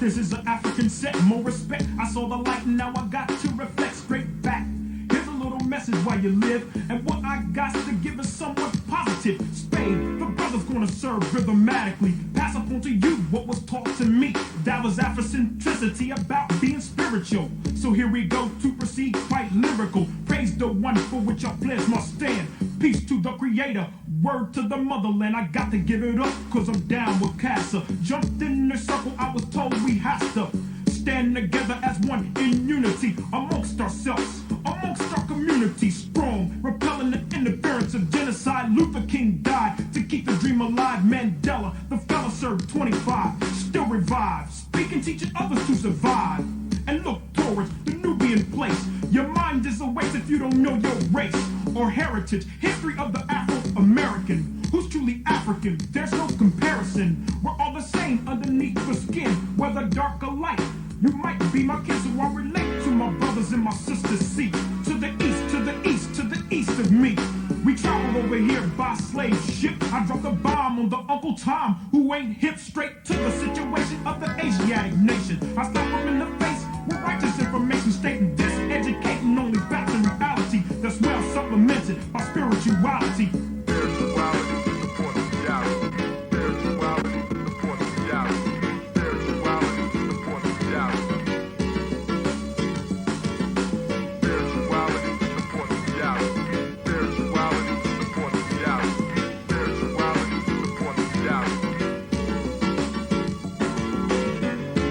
This is an African set, more respect. I saw the light and now I got to reflect straight back. Here's a little message while you live, and what I got to give is somewhat positive. Spade, the brother's gonna serve rhythmatically. Pass up on to you what was taught to me. That was Afrocentricity about being spiritual. So here we go to proceed quite lyrical. Praise the one for which our pledge must stand. Peace to the creator, word to the motherland. I got to give it up, cause I'm down with Casa. Jumped in the circle, I was told we have to stand together as one in unity. Amongst ourselves, amongst our community. Strong, repelling the interference of genocide. Luther King died to keep the dream alive. Mandela, the fella served 25, still revived. Speaking, teaching others to survive. And look towards the Nubian place. Your mind is a waste if you don't know your race or heritage. History of the Afro-American, who's truly African. There's no comparison. We're all the same underneath the skin, whether dark or light. You might be my kid, so I relate to my brothers and my sisters. See, to the east, to the east, to the east of me. We traveled over here by slave ship. I dropped a bomb on the Uncle Tom, who ain't hip. Straight to the situation of the Asiatic nation. I slapped him in the face with righteous information, stating this, educating only back to reality. That's well supplemented by spirituality. Spirituality supports reality. Spirituality supports reality. Spirituality supports reality. Spirituality supports reality. Spirituality supports reality. Spirituality supports reality.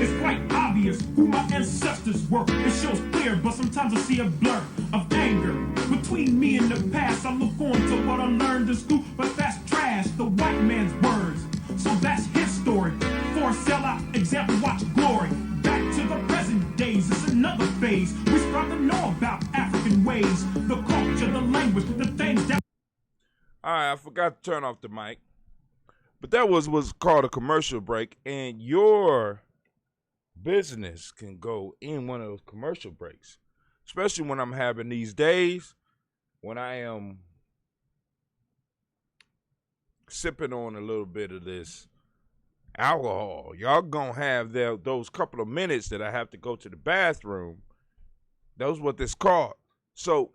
It's quite obvious who my ancestors were. It shows clear, but sometimes I see a blur of anger between me and the past. I look on to what I learned in school, but that's trash, the white man's words. So that's his story. For a sellout example, watch glory. Back to the present days, it's another phase. We start to know about African ways, the culture, the language, the things that. All right, I forgot to turn off the mic, but that was what's called a commercial break, and your business can go in one of those commercial breaks, especially when I'm having these days when I am sipping on a little bit of this alcohol. Y'all gonna have those couple of minutes that I have to go to the bathroom. That's what this called. So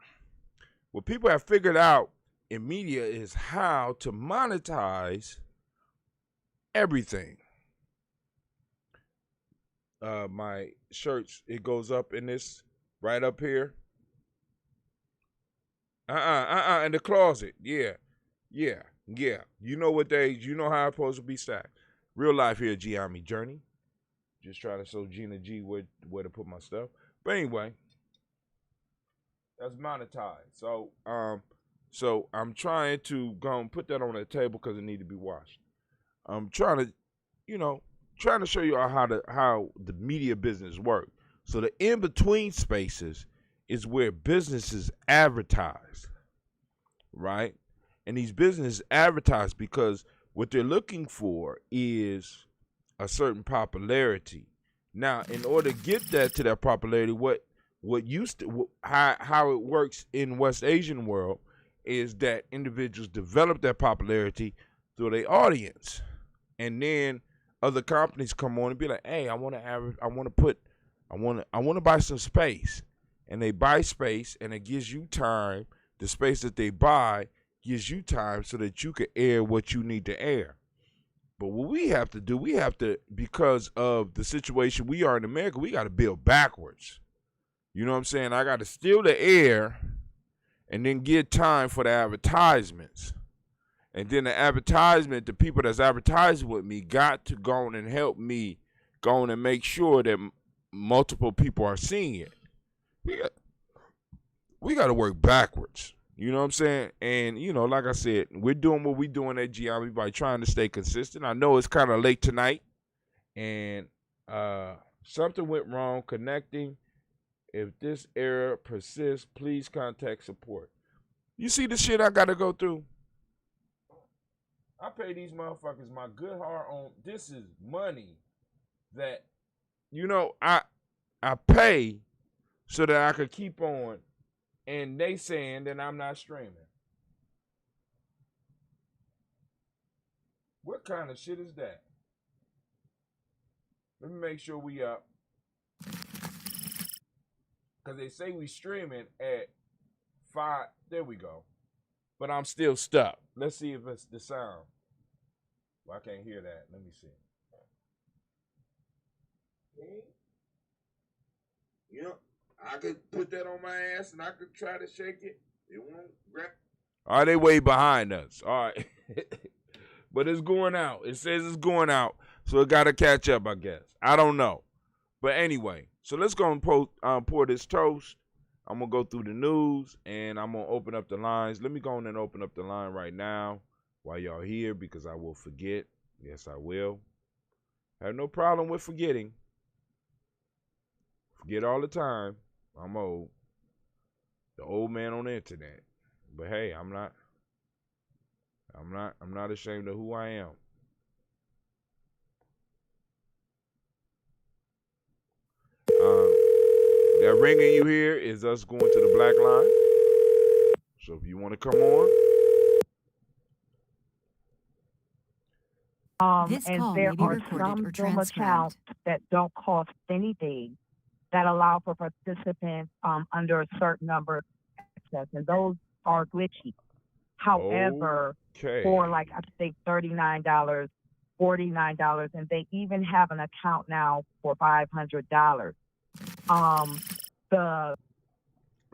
what people have figured out in media is how to monetize everything. My shirts, it goes up in this right up here. In the closet. Yeah. You know how it's supposed to be stacked. Real life here, Gianni Journey. Just trying to show Gina G where to put my stuff. But anyway, that's monetized. So I'm trying to go and put that on the table because it need to be washed. I'm trying to show you how the media business works. So the in-between spaces is where businesses advertise, right? And these businesses advertise because What they're looking for is a certain popularity. Now, in order to get that to that popularity, how it works in West Asian world is that individuals develop that popularity through their audience, and then other companies come on and be like, "Hey, I want to buy some space," and they buy space, and it gives you time. The space that they buy gives you time so that you can air what you need to air. But what we have to do, because of the situation we are in America, we got to build backwards. You know what I'm saying? I got to steal the air and then get time for the advertisements. And then the people that's advertising with me got to go on and help me go on and make sure that multiple people are seeing it. We got to work backwards. You know what I'm saying? And, like I said, we're doing what we're doing at GNJMedia by trying to stay consistent. I know it's kind of late tonight, and something went wrong connecting. If this error persists, please contact support. You see the shit I got to go through? I pay these motherfuckers my good hard on. This is money that, I pay so that I could keep on. And they saying that I'm not streaming. What kind of shit is that? Let me make sure we up. Because they say we streaming at 5. There we go. But I'm still stuck. Let's see if it's the sound. Well, I can't hear that. Let me see. I could put that on my ass and I could try to shake it. It won't grab. All right, they way behind us. All right. But it's going out. It says it's going out. So it got to catch up, I guess. I don't know. But anyway, so let's go and pour this toast. I'm going to go through the news and I'm going to open up the lines. Let me go on and open up the line right now while y'all here because I will forget. Yes, I will. I have no problem with forgetting. Forget all the time. I'm old. The old man on the internet. But hey, I'm not ashamed of who I am. That ringing you hear is us going to the black line. So if you want to come on. This call may be recorded or transcribed. Accounts that don't cost anything that allow for participants under a certain number of access, and those are glitchy. However, for like I think $39, $49, and they even have an account now for $500.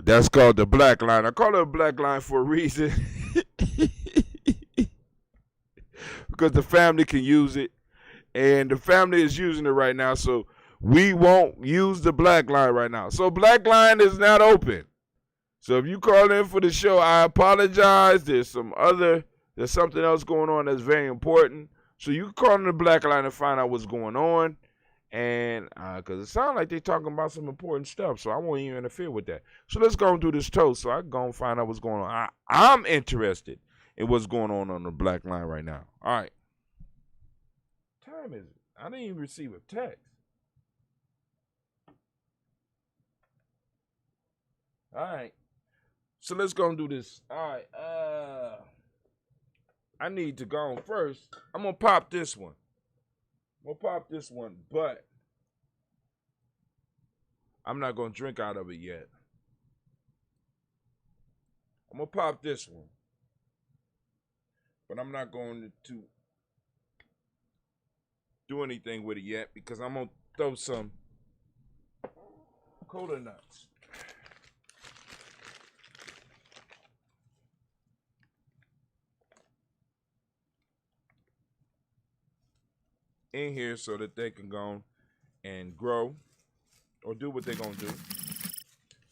That's called the black line. I call it a black line for a reason. Because the family can use it, and the family is using it right now, so we won't use the black line right now. So black line is not open. So if you call in for the show, I apologize. There's something else going on that's very important. So you can call in the black line and find out what's going on. And because it sounds like they're talking about some important stuff, so I won't even interfere with that. So let's go and do this toast so I can go and find out what's going on. I'm interested in what's going on the black line right now. All right. What time is it? I didn't even receive a text. All right. So let's go and do this. All right. I need to go on first. I'm going to pop this one. But I'm not going to drink out of it yet. I'm going to pop this one. But I'm not going to do anything with it yet because I'm going to throw some cola nuts. In here so that they can go and grow or do what they're going to do.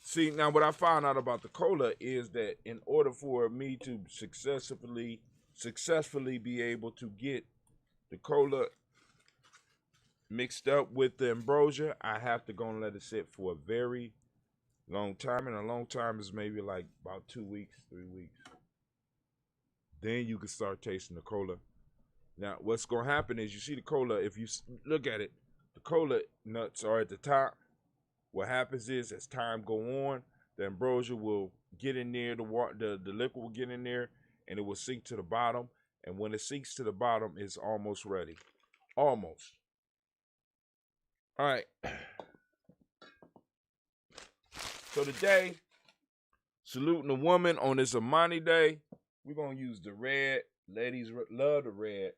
See, now what I found out about the cola is that in order for me to successfully be able to get the cola mixed up with the ambrosia, I have to go and let it sit for a very long time. And a long time is maybe like about 2 weeks, 3 weeks. Then you can start tasting the cola. Now, what's going to happen is you see the cola, if you look at it, the cola nuts are at the top. What happens is as time go on, the ambrosia will get in there, the liquid will get in there, and it will sink to the bottom. And when it sinks to the bottom, it's almost ready. Almost. All right. So today, saluting a woman on this Imani Day, we're going to use the red. Ladies love the red.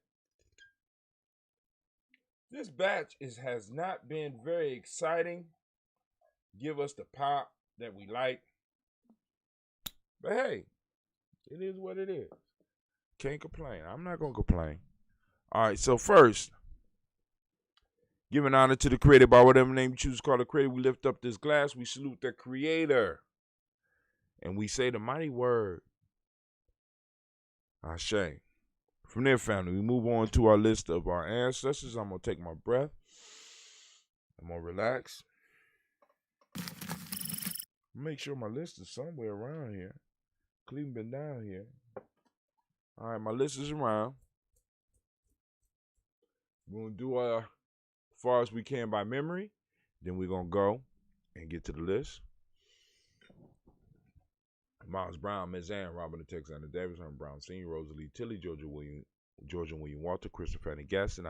This batch has not been very exciting. Give us the pop that we like. But hey, it is what it is. Can't complain. I'm not going to complain. All right, so first, giving honor to the creator by whatever name you choose to call the creator. We lift up this glass. We salute the creator. And we say the mighty word, Ashe. From there, family, we move on to our list of our ancestors. I'm going to take my breath. I'm going to relax. Make sure my list is somewhere around here. Cleveland been down here. All right, my list is around. We're going to do as far as we can by memory. Then we're going to go and get to the list. Miles Brown, Ms. Ann, Robin the Texan, Davis, Herman Brown Sr., Rosalie Tilly, Georgia William Walter, Christopher Fanny Gaston,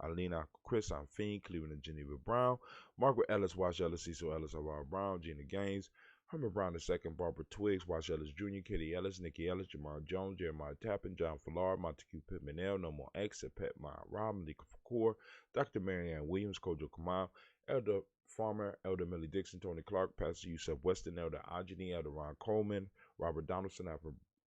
Alina Chris, I'm Fiend, Cleveland and Geneva Brown, Margaret Ellis, Wash Ellis, Cecil Ellis, Alvaro Brown, Gina Gaines, Herman Brown II, Barbara Twiggs, Wash Ellis Jr., Kitty Ellis, Nikki Ellis, Jamar Jones, Jeremiah Tappan, John Fallard, Montague Pittman L, No More X, Pet My Robin, Nika Fakour, Dr. Marianne Williams, Kojo Kamal, Elder Farmer, Elder Millie Dixon, Tony Clark, Pastor Yusuf Weston, Elder Ajani, Elder Ron Coleman, Robert Donaldson,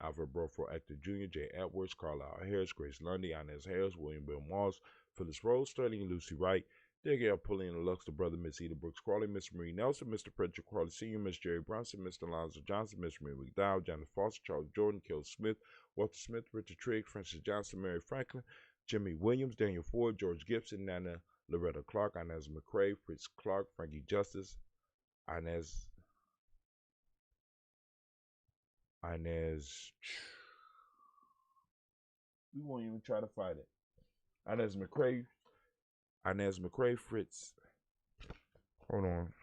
Alfred Burford, Actor Jr., Jay Edwards, Carlisle Harris, Grace Lundy, Inez Harris, William Bill Moss, Phyllis Rose, Sterling and Lucy Wright, Danielle Pullian and Luxor Brother, Miss Eda Brooks Crawley, Miss Marie Nelson, Mr. Frederick Crawley Sr., Miss Jerry Bronson, Mr. Alonzo Johnson, Miss Marie McDowell, Janet Foster, Charles Jordan, Kel Smith, Walter Smith, Richard Trigg, Francis Johnson, Mary Franklin, Jimmy Williams, Daniel Ford, George Gibson, Nana Loretta Clark, Inez McCrae, Fritz Clark, Frankie Justice, Inez, we won't even try to fight it. Inez McCrae, Fritz, hold on.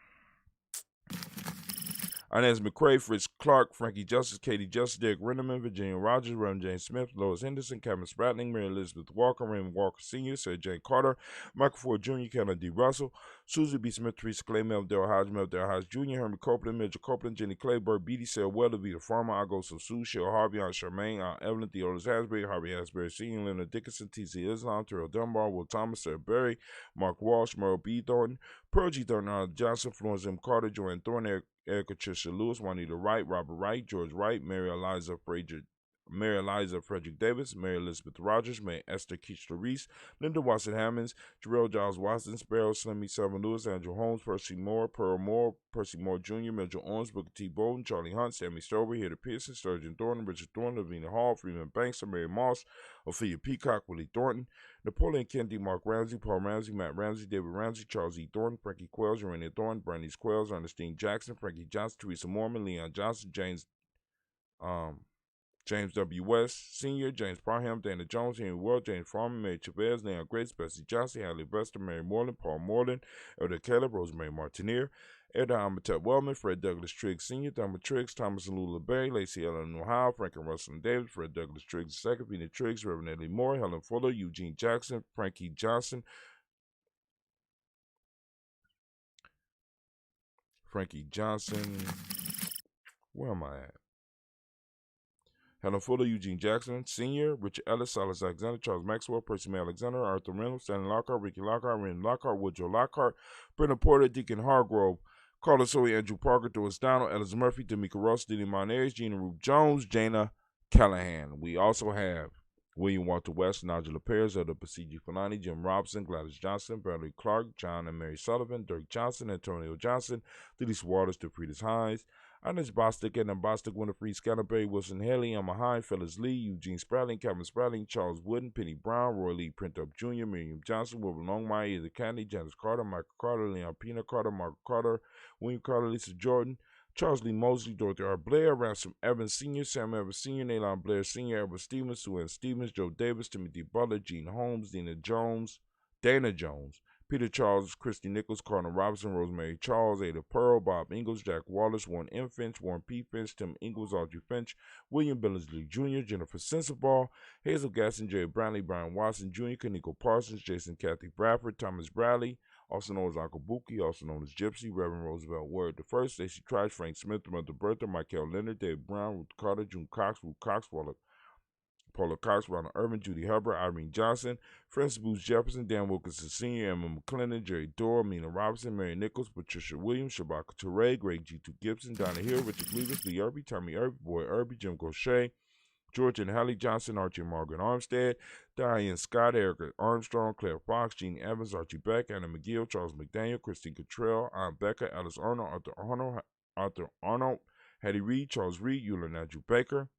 Inez McCrae, Fritz Clark, Frankie Justice, Katie Justice, Derek Renneman, Virginia Rogers, Reverend James Smith, Lois Henderson, Kevin Spratling, Mary Elizabeth Walker, Raymond Walker Sr., Sarah Jane Carter, Michael Ford Jr., Kenneth D. Russell, Susie B. Smith, Teresa Clay, Mel Dale Hodge Jr., Herman Copeland, Major Copeland, Jenny Clayburg, Beatty, Sarah Weller, Vita Farmer, Ago Sue, Cheryl Harvey, Aunt Charmaine, Aunt Evelyn, Theodis Hasbury, Harvey Hasbury Sr., Leonard Dickinson, T.C. Islam, Terrell Dunbar, Will Thomas, Sarah Berry, Mark Walsh, Merle B. Thornton, Pearl G. Thornton, Arnold Johnson, Florence M. Carter, Joanne Thornton, Erica Tricia Lewis, Juanita Wright, Robert Wright, George Wright, Mary Eliza Frederick Davis, Mary Elizabeth Rogers, Mary Esther Keachler Reese, Linda Watson Hammonds, Jarrell Giles Watson, Sparrow Slimmy Selvin Lewis, Andrew Holmes, Percy Moore, Pearl Moore, Percy Moore Jr., Mitchell Owens, Booker T. Bolden, Charlie Hunt, Sammy Stover, Heather Pearson, Sturgeon Thornton, Richard Thornton, Lavina Hall, Freeman Banks, Mary Moss, Ophelia Peacock, Willie Thornton, Napoleon Kennedy, Mark Ramsey, Paul Ramsey, Matt Ramsey, David Ramsey, Charles E. Thornton, Frankie Quells, Urania Thornton, Bernice Quells, Ernestine Jackson, Frankie Johnson, Teresa Mormon, Leon Johnson, James W. West Sr., James Parham, Dana Jones, Henry Ward, James Farman, Mary Chavez, Leon Grace, Bessie Johnson, Hadley Vester, Mary Moreland, Paul Moreland, Elder Caleb, Rosemary Martineer, Elder Amatep Wellman, Fred Douglas Triggs Sr., Thelma Triggs, Thomas and Lula Berry, Lacey Ellen Ohio, Franklin Russell and Davis, Fred Douglas Triggs II, Vina Triggs, Reverend Eddie Moore, Helen Fuller, Eugene Jackson, Frankie Johnson, where am I at? Helen Fuller, Eugene Jackson, Sr., Richard Ellis, Silas Alexander, Charles Maxwell, Percy May Alexander, Arthur Reynolds, Stanley Lockhart, Ricky Lockhart, Randy Lockhart, Woodrow Lockhart, Brendan Porter, Deacon Hargrove, Carlos Soy, Andrew Parker, Doris Donald, Ellis Murphy, D'Amica Ross, Diddy Monares, Gina Rube Jones, Jana Callahan. We also have William Walter West, Nigel Perez, Elder Basiji Fulani, Jim Robson, Gladys Johnson, Bradley Clark, John and Mary Sullivan, Dirk Johnson, Antonio Johnson, Denise Waters, DeFridas Hines, Ernest Bostic, Edna Bostic, Winifred Scanterbury, Wilson Haley, Emma Hine, Phyllis Lee, Eugene Spradling, Kevin Spradling, Charles Wooden, Penny Brown, Roy Lee Printup Jr., Miriam Johnson, Wilbur Longmire, Either Candy, Janice Carter, Michael Carter, Leon Pina Carter, Margaret Carter, William Carter, Lisa Jordan, Charles Lee Mosley, Dorothy R. Blair, Ransom Evans Sr., Sam Evans Sr., Naylon Blair Sr., Edward Stevens, Sue Ann Stevens, Joe Davis, Timothy Butler, Gene Holmes, Dana Jones, Peter Charles, Christy Nichols, Cardinal Robinson, Rosemary Charles, Ada Pearl, Bob Ingalls, Jack Wallace, Warren M. Finch, Warren P. Finch, Tim Ingalls, Audrey Finch, William Billingsley Jr., Jennifer Sensabaugh, Hazel Gasson, Jerry Brownlee, Brian Watson Jr., Kaniko Parsons, Jason Kathy Bradford, Thomas Bradley, also known as Uncle Buki, also known as Gypsy, Reverend Roosevelt Word I, Stacey Trice, Frank Smith, Mother Bertha, Michael Leonard, Dave Brown, Ruth Carter, June Cox, Ruth Cox, Paula Cox, Ronald Irvin, Judy Hubbard, Irene Johnson, Francis Booth Jefferson, Dan Wilkinson Sr., Emma McClendon, Jerry Dorr, Mina Robinson, Mary Nichols, Patricia Williams, Shabaka Toure, Greg G2 Gibson, Donna Hill, Richard Cleavis, Lee Irby, Tommy Irby, Boy Irby, Jim Gaucher, George and Hallie Johnson, Archie and Margaret Armstead, Diane Scott, Erica Armstrong, Claire Fox, Gene Evans, Archie Beck, Anna McGill, Charles McDaniel, Christine Cottrell, Aunt Becca, Alice Arnold, Arthur Arnold, Hattie Reed, Charles Reed, Eula Andrew Baker,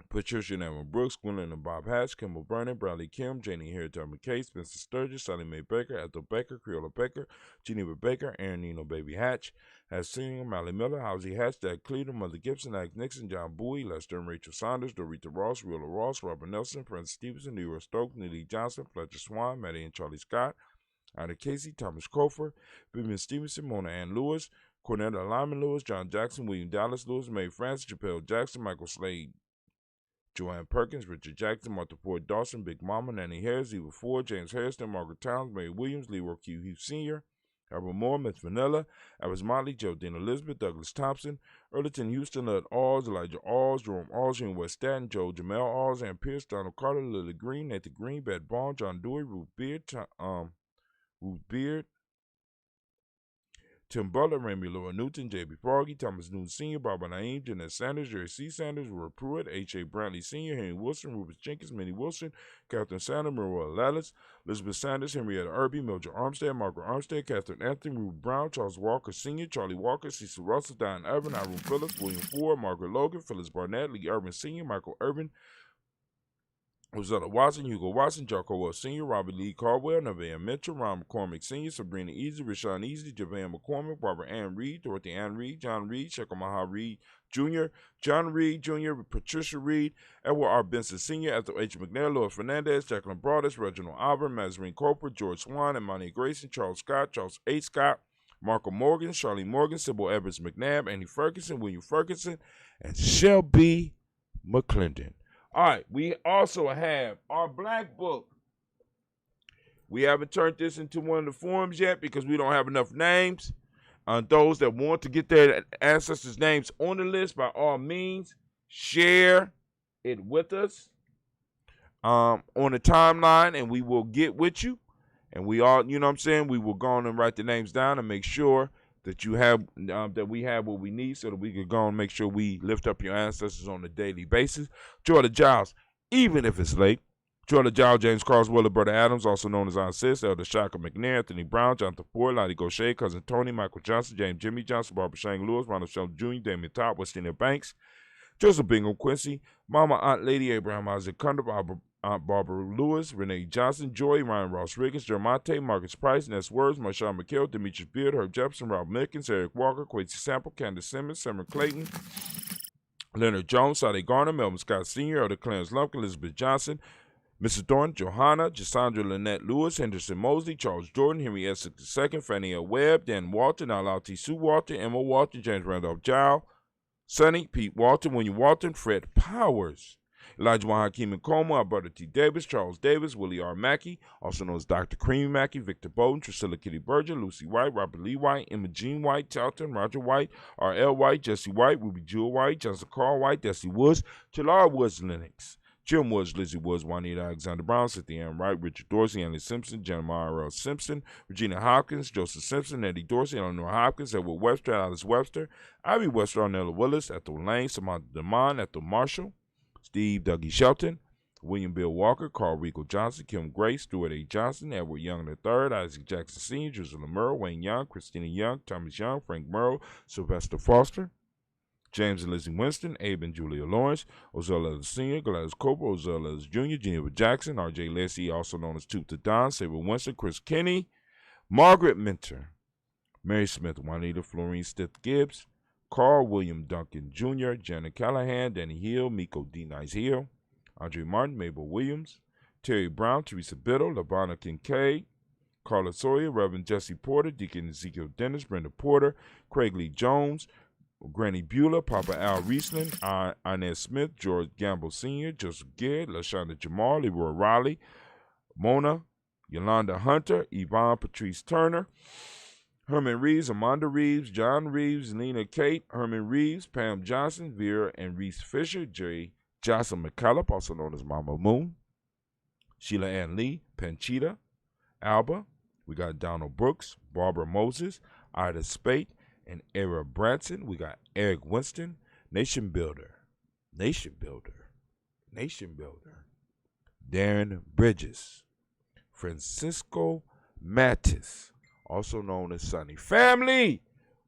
Patricia and Evan Brooks, Gwendolyn and Bob Hatch, Kimball Burnett, Bradley Kim, Janie Harriet McKay, Spencer Sturgis, Sally Mae Baker, Ethel Baker, Creola Baker, Geneva Baker, Aaron Nino Baby Hatch, Hatch Senior, Mally Miller, Housie Hatch, Jack Cleveland, Mother Gibson, Alex Nixon, John Bowie, Lester and Rachel Saunders, Dorita Ross, Rilla Ross, Robert Nelson, Francis Stevenson, Leroy Stokes, Neely Johnson, Fletcher Swan, Maddie and Charlie Scott, Ida Casey, Thomas Crawford, Vivian Stevenson, Mona Ann Lewis, Cornetta Lyman Lewis, John Jackson, William Dallas Lewis, Mae Francis, Chappelle Jackson, Michael Slade, Joanne Perkins, Richard Jackson, Martha Ford Dawson, Big Mama, Nanny Harris, Eva Ford, James Harrison, Margaret Towns, Mary Williams, Leroy Q. Hughes Sr., Albert Moore, Miss Vanilla, Alice Motley, Geraldine Elizabeth, Douglas Thompson, Earleton Houston, Lud Alls, Elijah Alls, Jerome Alls, West Staten, Joe Jamel Alls, Ann Pierce, Donald Carter, Lily Green, Nathan Green, Beth Bond, John Dewey, Ruth Beard, Tim Butler, Remy Laura Newton, J.B. Froggy, Thomas Newton Sr., Barbara Naeem, Jeanette Sanders, Jerry C. Sanders, Roy Pruitt, H.A. Brantley Sr., Henry Wilson, Rufus Jenkins, Minnie Wilson, Catherine Sanders, Maroa Lallis, Elizabeth Sanders, Henrietta Irby, Mildred Armstead, Margaret Armstead, Catherine Anthony, Ruth Brown, Charles Walker Sr., Charlie Walker, Cecil Russell, Diane Irvin, Irene Phillips, William Ford, Margaret Logan, Phyllis Barnett, Lee Irvin Sr., Michael Irvin, Rosetta Watson, Hugo Watson, Jocko Wells Sr., Robert Lee Caldwell, Nevaeh Mitchell, Ron McCormick Sr., Sabrina Easy, Rashawn Easy, Javan McCormick, Barbara Ann Reed, Dorothy Ann Reed, John Reed, Shekhar Maha Reed Jr., John Reed Jr., Patricia Reed, Edward R. Benson Sr., Ethel H. McNair, Louis Fernandez, Jacqueline Broadus, Reginald Albert, Mazarine Corporate, George Swan, Imani Grayson, Charles Scott, Charles A. Scott, Marco Morgan, Charlie Morgan, Sybil Evans McNabb, Annie Ferguson, William Ferguson, and Shelby McClendon. All right, we also have our black book. We haven't turned this into one of the forums yet because we don't have enough names. Those that want to get their ancestors' names on the list, by all means, share it with us on the timeline, and we will get with you. And we all, you know what I'm saying, we will go on and write the names down and make sure that you have that we have what we need so that we can go and make sure we lift up your ancestors on a daily basis. Jordan Giles, even if it's late. Jordan Giles, James Carswell, Brother Adams, also known as Aunt Sis, Elder Shaka McNair, Anthony Brown, Jonathan Ford, Lottie Gaucher, Cousin Tony, Michael Johnson, James Jimmy Johnson, Barbara Shane Lewis, Ronald Shelton Jr., Damien Top, Westina Banks, Joseph Bingham Quincy, Mama Aunt Lady Abraham Isaac Cunder, Aunt Barbara Lewis, Renee Johnson, Joy, Ryan Ross Riggins, Jermonte, Marcus Price, Ness Words, Marshawn McHale, Demetrius Beard, Herb Jefferson, Rob Mickens, Eric Walker, Quincy Sample, Candace Simmons, Summer Clayton, Leonard Jones, Sade Garner, Melvin Scott Sr., Elder Clarence Lumpkin, Elizabeth Johnson, Mrs. Thornton, Johanna, Jasandra Lynette Lewis, Henderson Mosley, Charles Jordan, Henry Essex II, Fannie L. Webb, Dan Walton, Alauti Sue Walton, Emma Walton, James Randolph Jow, Sonny, Pete Walton, William Walton, Fred Powers, Elijah Hakeem Nkoma, Alberta T. Davis, Charles Davis, Willie R. Mackey, also known as Dr. Cream Mackey, Victor Bowden, Trisilla Kitty Berger, Lucy White, Robert Lee White, Emma Jean White, Charlton, Roger White, R.L. White, Jesse White, Ruby Jewel White, Johnson Carl White, Desi Woods, Talar Woods Lennox, Jim Woods, Lizzie Woods, Juanita Alexander Brown, Cynthia Ann Wright, Richard Dorsey, Andy Simpson, Jeremiah R. Simpson, Regina Hopkins, Joseph Simpson, Eddie Dorsey, Eleanor Hopkins, Edward Webster, Alice Webster, Ivy Webster, Arnella Willis, Ethel Lane, Samantha DeMond, Ethel Marshall, Steve Dougie Shelton, William Bill Walker, Carl Rico Johnson, Kim Gray, Stuart A. Johnson, Edward Young III, Isaac Jackson Sr., Jerusalem Merle, Wayne Young, Christina Young, Thomas Young, Frank Merle, Sylvester Foster, James and Lizzie Winston, Abe and Julia Lawrence, Ozella Ellis Sr., Gladys Cooper, Ozella Ellis Jr., Geneva Jackson, R.J. Lacy, also known as Toot the Don, Saber Winston, Chris Kinney, Margaret Minter, Mary Smith, Juanita Florine Stith Gibbs, Carl William Duncan Jr., Janet Callahan, Danny Hill, Miko D. Nice Hill, Andre Martin, Mabel Williams, Terry Brown, Teresa Biddle, LaVonna Kincaid, Carla Sawyer, Reverend Jesse Porter, Deacon Ezekiel Dennis, Brenda Porter, Craig Lee Jones, Granny Beulah, Papa Al Riesling, Inez Smith, George Gamble Sr., Joseph Gerd, LaShonda Jamal, Leroy Riley, Mona, Yolanda Hunter, Yvonne Patrice Turner, Herman Reeves, Amanda Reeves, John Reeves, Lena Kate, Herman Reeves, Pam Johnson, Vera and Reese Fisher, J. Jocelyn McCallop, also known as Mama Moon, Sheila Ann Lee, Panchita, Alba. We got Donald Brooks, Barbara Moses, Ida Spate, and Era Branson. We got Eric Winston, Nation Builder, Darren Bridges, Francisco Mattis, also known as Sonny. Family,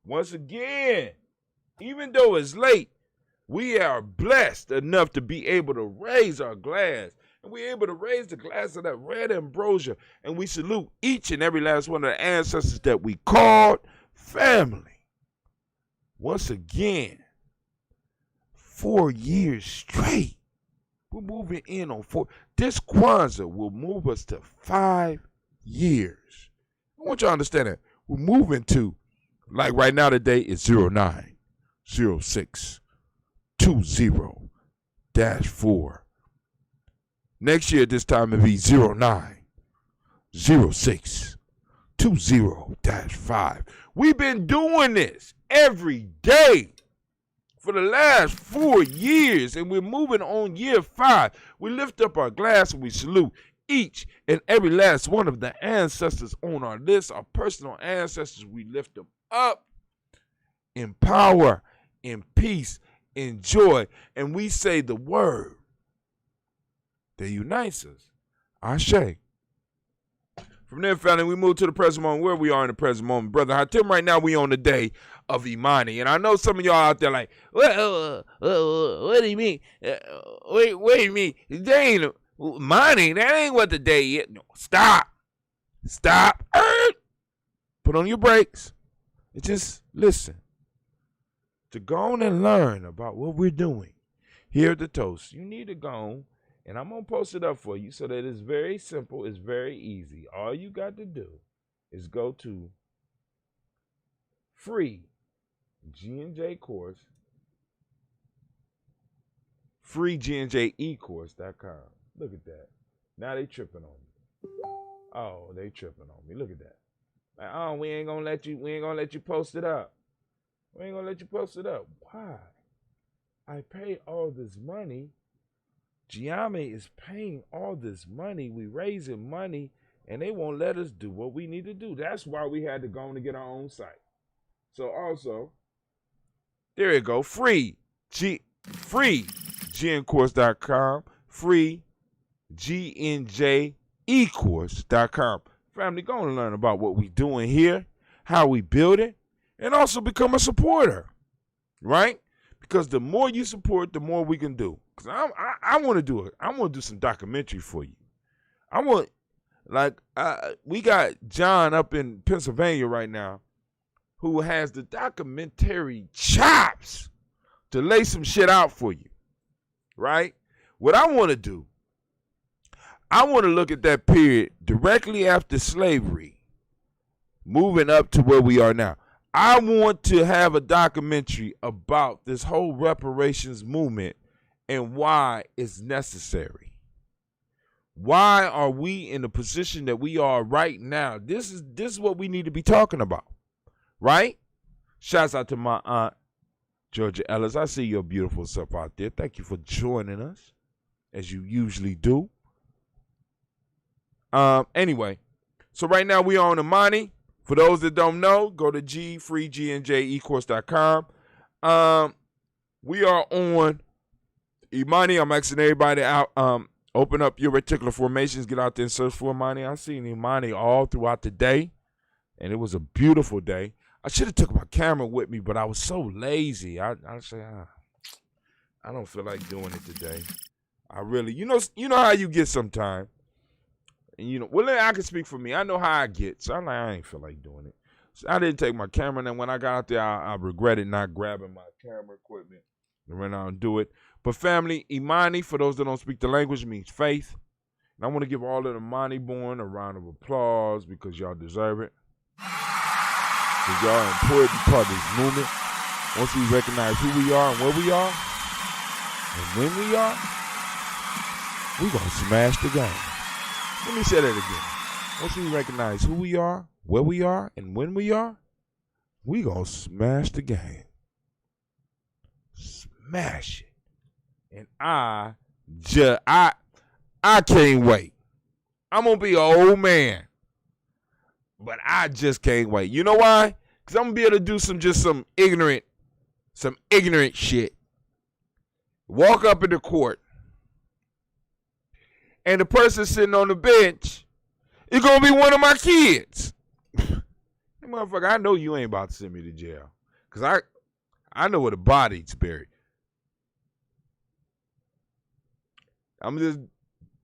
once again, even though it's late, we are blessed enough to be able to raise our glass. And we're able to raise the glass of that red ambrosia. And we salute each and every last one of the ancestors that we called family. Once again, 4 years straight. We're moving in on 4. This Kwanzaa will move us to 5 years. I want you to understand that. We're moving to, like right now today, it's 090620-4. Next year, this time it'll be 090620-5. We've been doing this every day for the last 4 years, and we're moving on year 5. We lift up our glass and we salute each and every last one of the ancestors on our list, our personal ancestors. We lift them up in power, in peace, in joy, and we say the word that unites us. Ashe. From there, family, we move to the present moment. Where we are in the present moment, brother Hatim. Right now, we on the day of Imani, and I know some of y'all out there like, what do you mean? Wait a minute. They ain't Imani. That ain't what the day is. No, stop. Put on your brakes and just listen. To go on and learn about what we're doing here at the Toast, you need to go on. And I'm going to post it up for you so that it's very simple. It's very easy. All you got to do is go to free GNJ course, freegnjecourse.com. Look at that. Now they tripping on me. Oh, they tripping on me. Look at that. Like, oh, we ain't going to let you post it up. We ain't going to let you post it up. Why? I paid all this money. Giame is paying all this money. We raising money, and they won't let us do what we need to do. That's why we had to go on to get our own site. So also, there you go. Free GNcourse.com. Free GNJecourse.com. Family, go and learn about what we doing here, how we build it, and also become a supporter, right? Because the more you support, the more we can do. Because I want to do it. I want to do some documentary for you. We got John up in Pennsylvania right now who has the documentary chops to lay some shit out for you, right? What I want to do, I want to look at that period directly after slavery, moving up to where we are now. I want to have a documentary about this whole reparations movement and why it's necessary. Why are we in the position that we are right now? This is what we need to be talking about, right? Shouts out to my aunt, Georgia Ellis. I see your beautiful self out there. Thank you for joining us, as you usually do. Anyway, so right now we are on Imani. For those that don't know, go to freegnjecourse.com. We are on Imani. I'm asking everybody out. Open up your reticular formations. Get out there and search for Imani. I've seen Imani all throughout the day, and it was a beautiful day. I should have took my camera with me, but I was so lazy. I say, I don't feel like doing it today. I really, you know how you get sometime. And I can speak for me. I know how I get, so I'm like, I ain't feel like doing it. I didn't take my camera, and then when I got out there, I regretted not grabbing my camera equipment and went out and do it. But family, Imani, for those that don't speak the language, means faith. And I want to give all of the Imani born a round of applause because y'all deserve it. Because y'all are an important part of this movement. Once we recognize who we are and where we are, and when we are, we going to smash the game. Let me say that again. Once we recognize who we are, where we are, and when we are, we going to smash the game. Smash it. And I can't wait. I'm going to be an old man. But I just can't wait. You know why? Because I'm going to be able to do some ignorant shit. Walk up in the court. And the person sitting on the bench is going to be one of my kids. Motherfucker, I know you ain't about to send me to jail. Because I know where the body's buried. I'm just,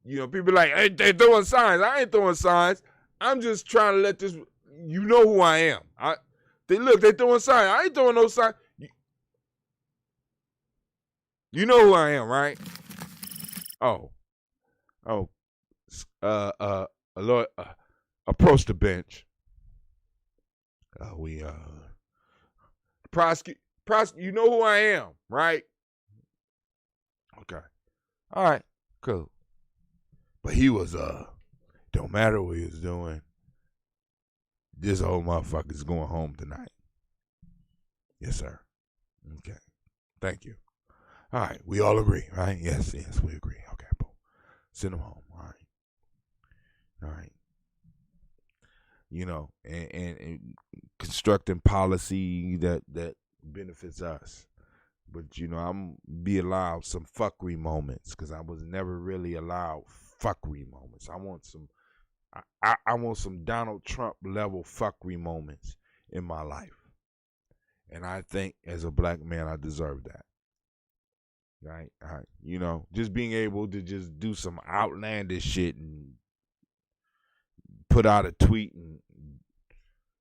people like, hey, they throwing signs. I ain't throwing signs. I'm just trying to let this, you know who I am. They throwing signs. I ain't throwing no signs. You know who I am, right? Lord, approach the bench. Prosecute, you know who I am, right? Okay. All right, cool. But he was, don't matter what he was doing. This old motherfucker's going home tonight. Yes, sir. Okay. Thank you. All right, we all agree, right? Yes, we agree. Okay, boom. Send him home. All right. And constructing policy that benefits us. But, I'm be allowed some fuckery moments because I was never really allowed fuckery moments. I want some Donald Trump level fuckery moments in my life. And I think as a black man, I deserve that. Right? Just being able to just do some outlandish shit and put out a tweet and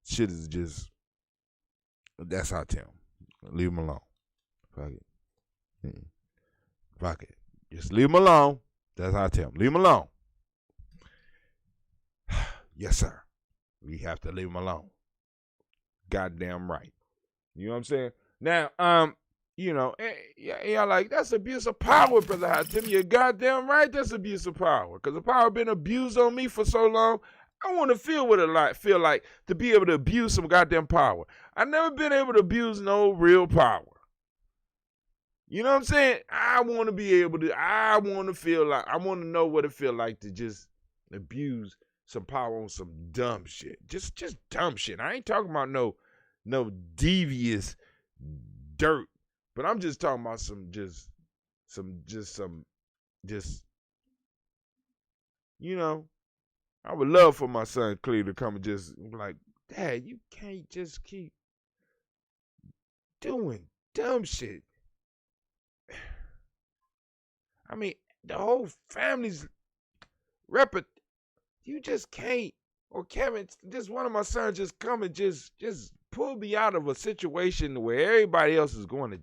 shit is just, that's how I tell him. Leave him alone. Fuck it. Just leave him alone. That's how I tell him. Leave him alone. Yes, sir. We have to leave him alone. Goddamn right. You know what I'm saying? Now, y'all like, that's abuse of power, Brother Hatim. You're goddamn right, that's abuse of power. Because the power been abused on me for so long, I want to feel what it feel like to be able to abuse some goddamn power. I've never been able to abuse no real power. You know what I'm saying? I want to be able to, I want to know what it feel like to just abuse some power on some dumb shit. Just dumb shit. I ain't talking about no devious dirt. But I'm just talking about I would love for my son Cleo to come and just be like, Dad, you can't just keep doing dumb shit. I mean, the whole family's you just can't. Or Kevin, just one of my sons just come and just pull me out of a situation where everybody else is going to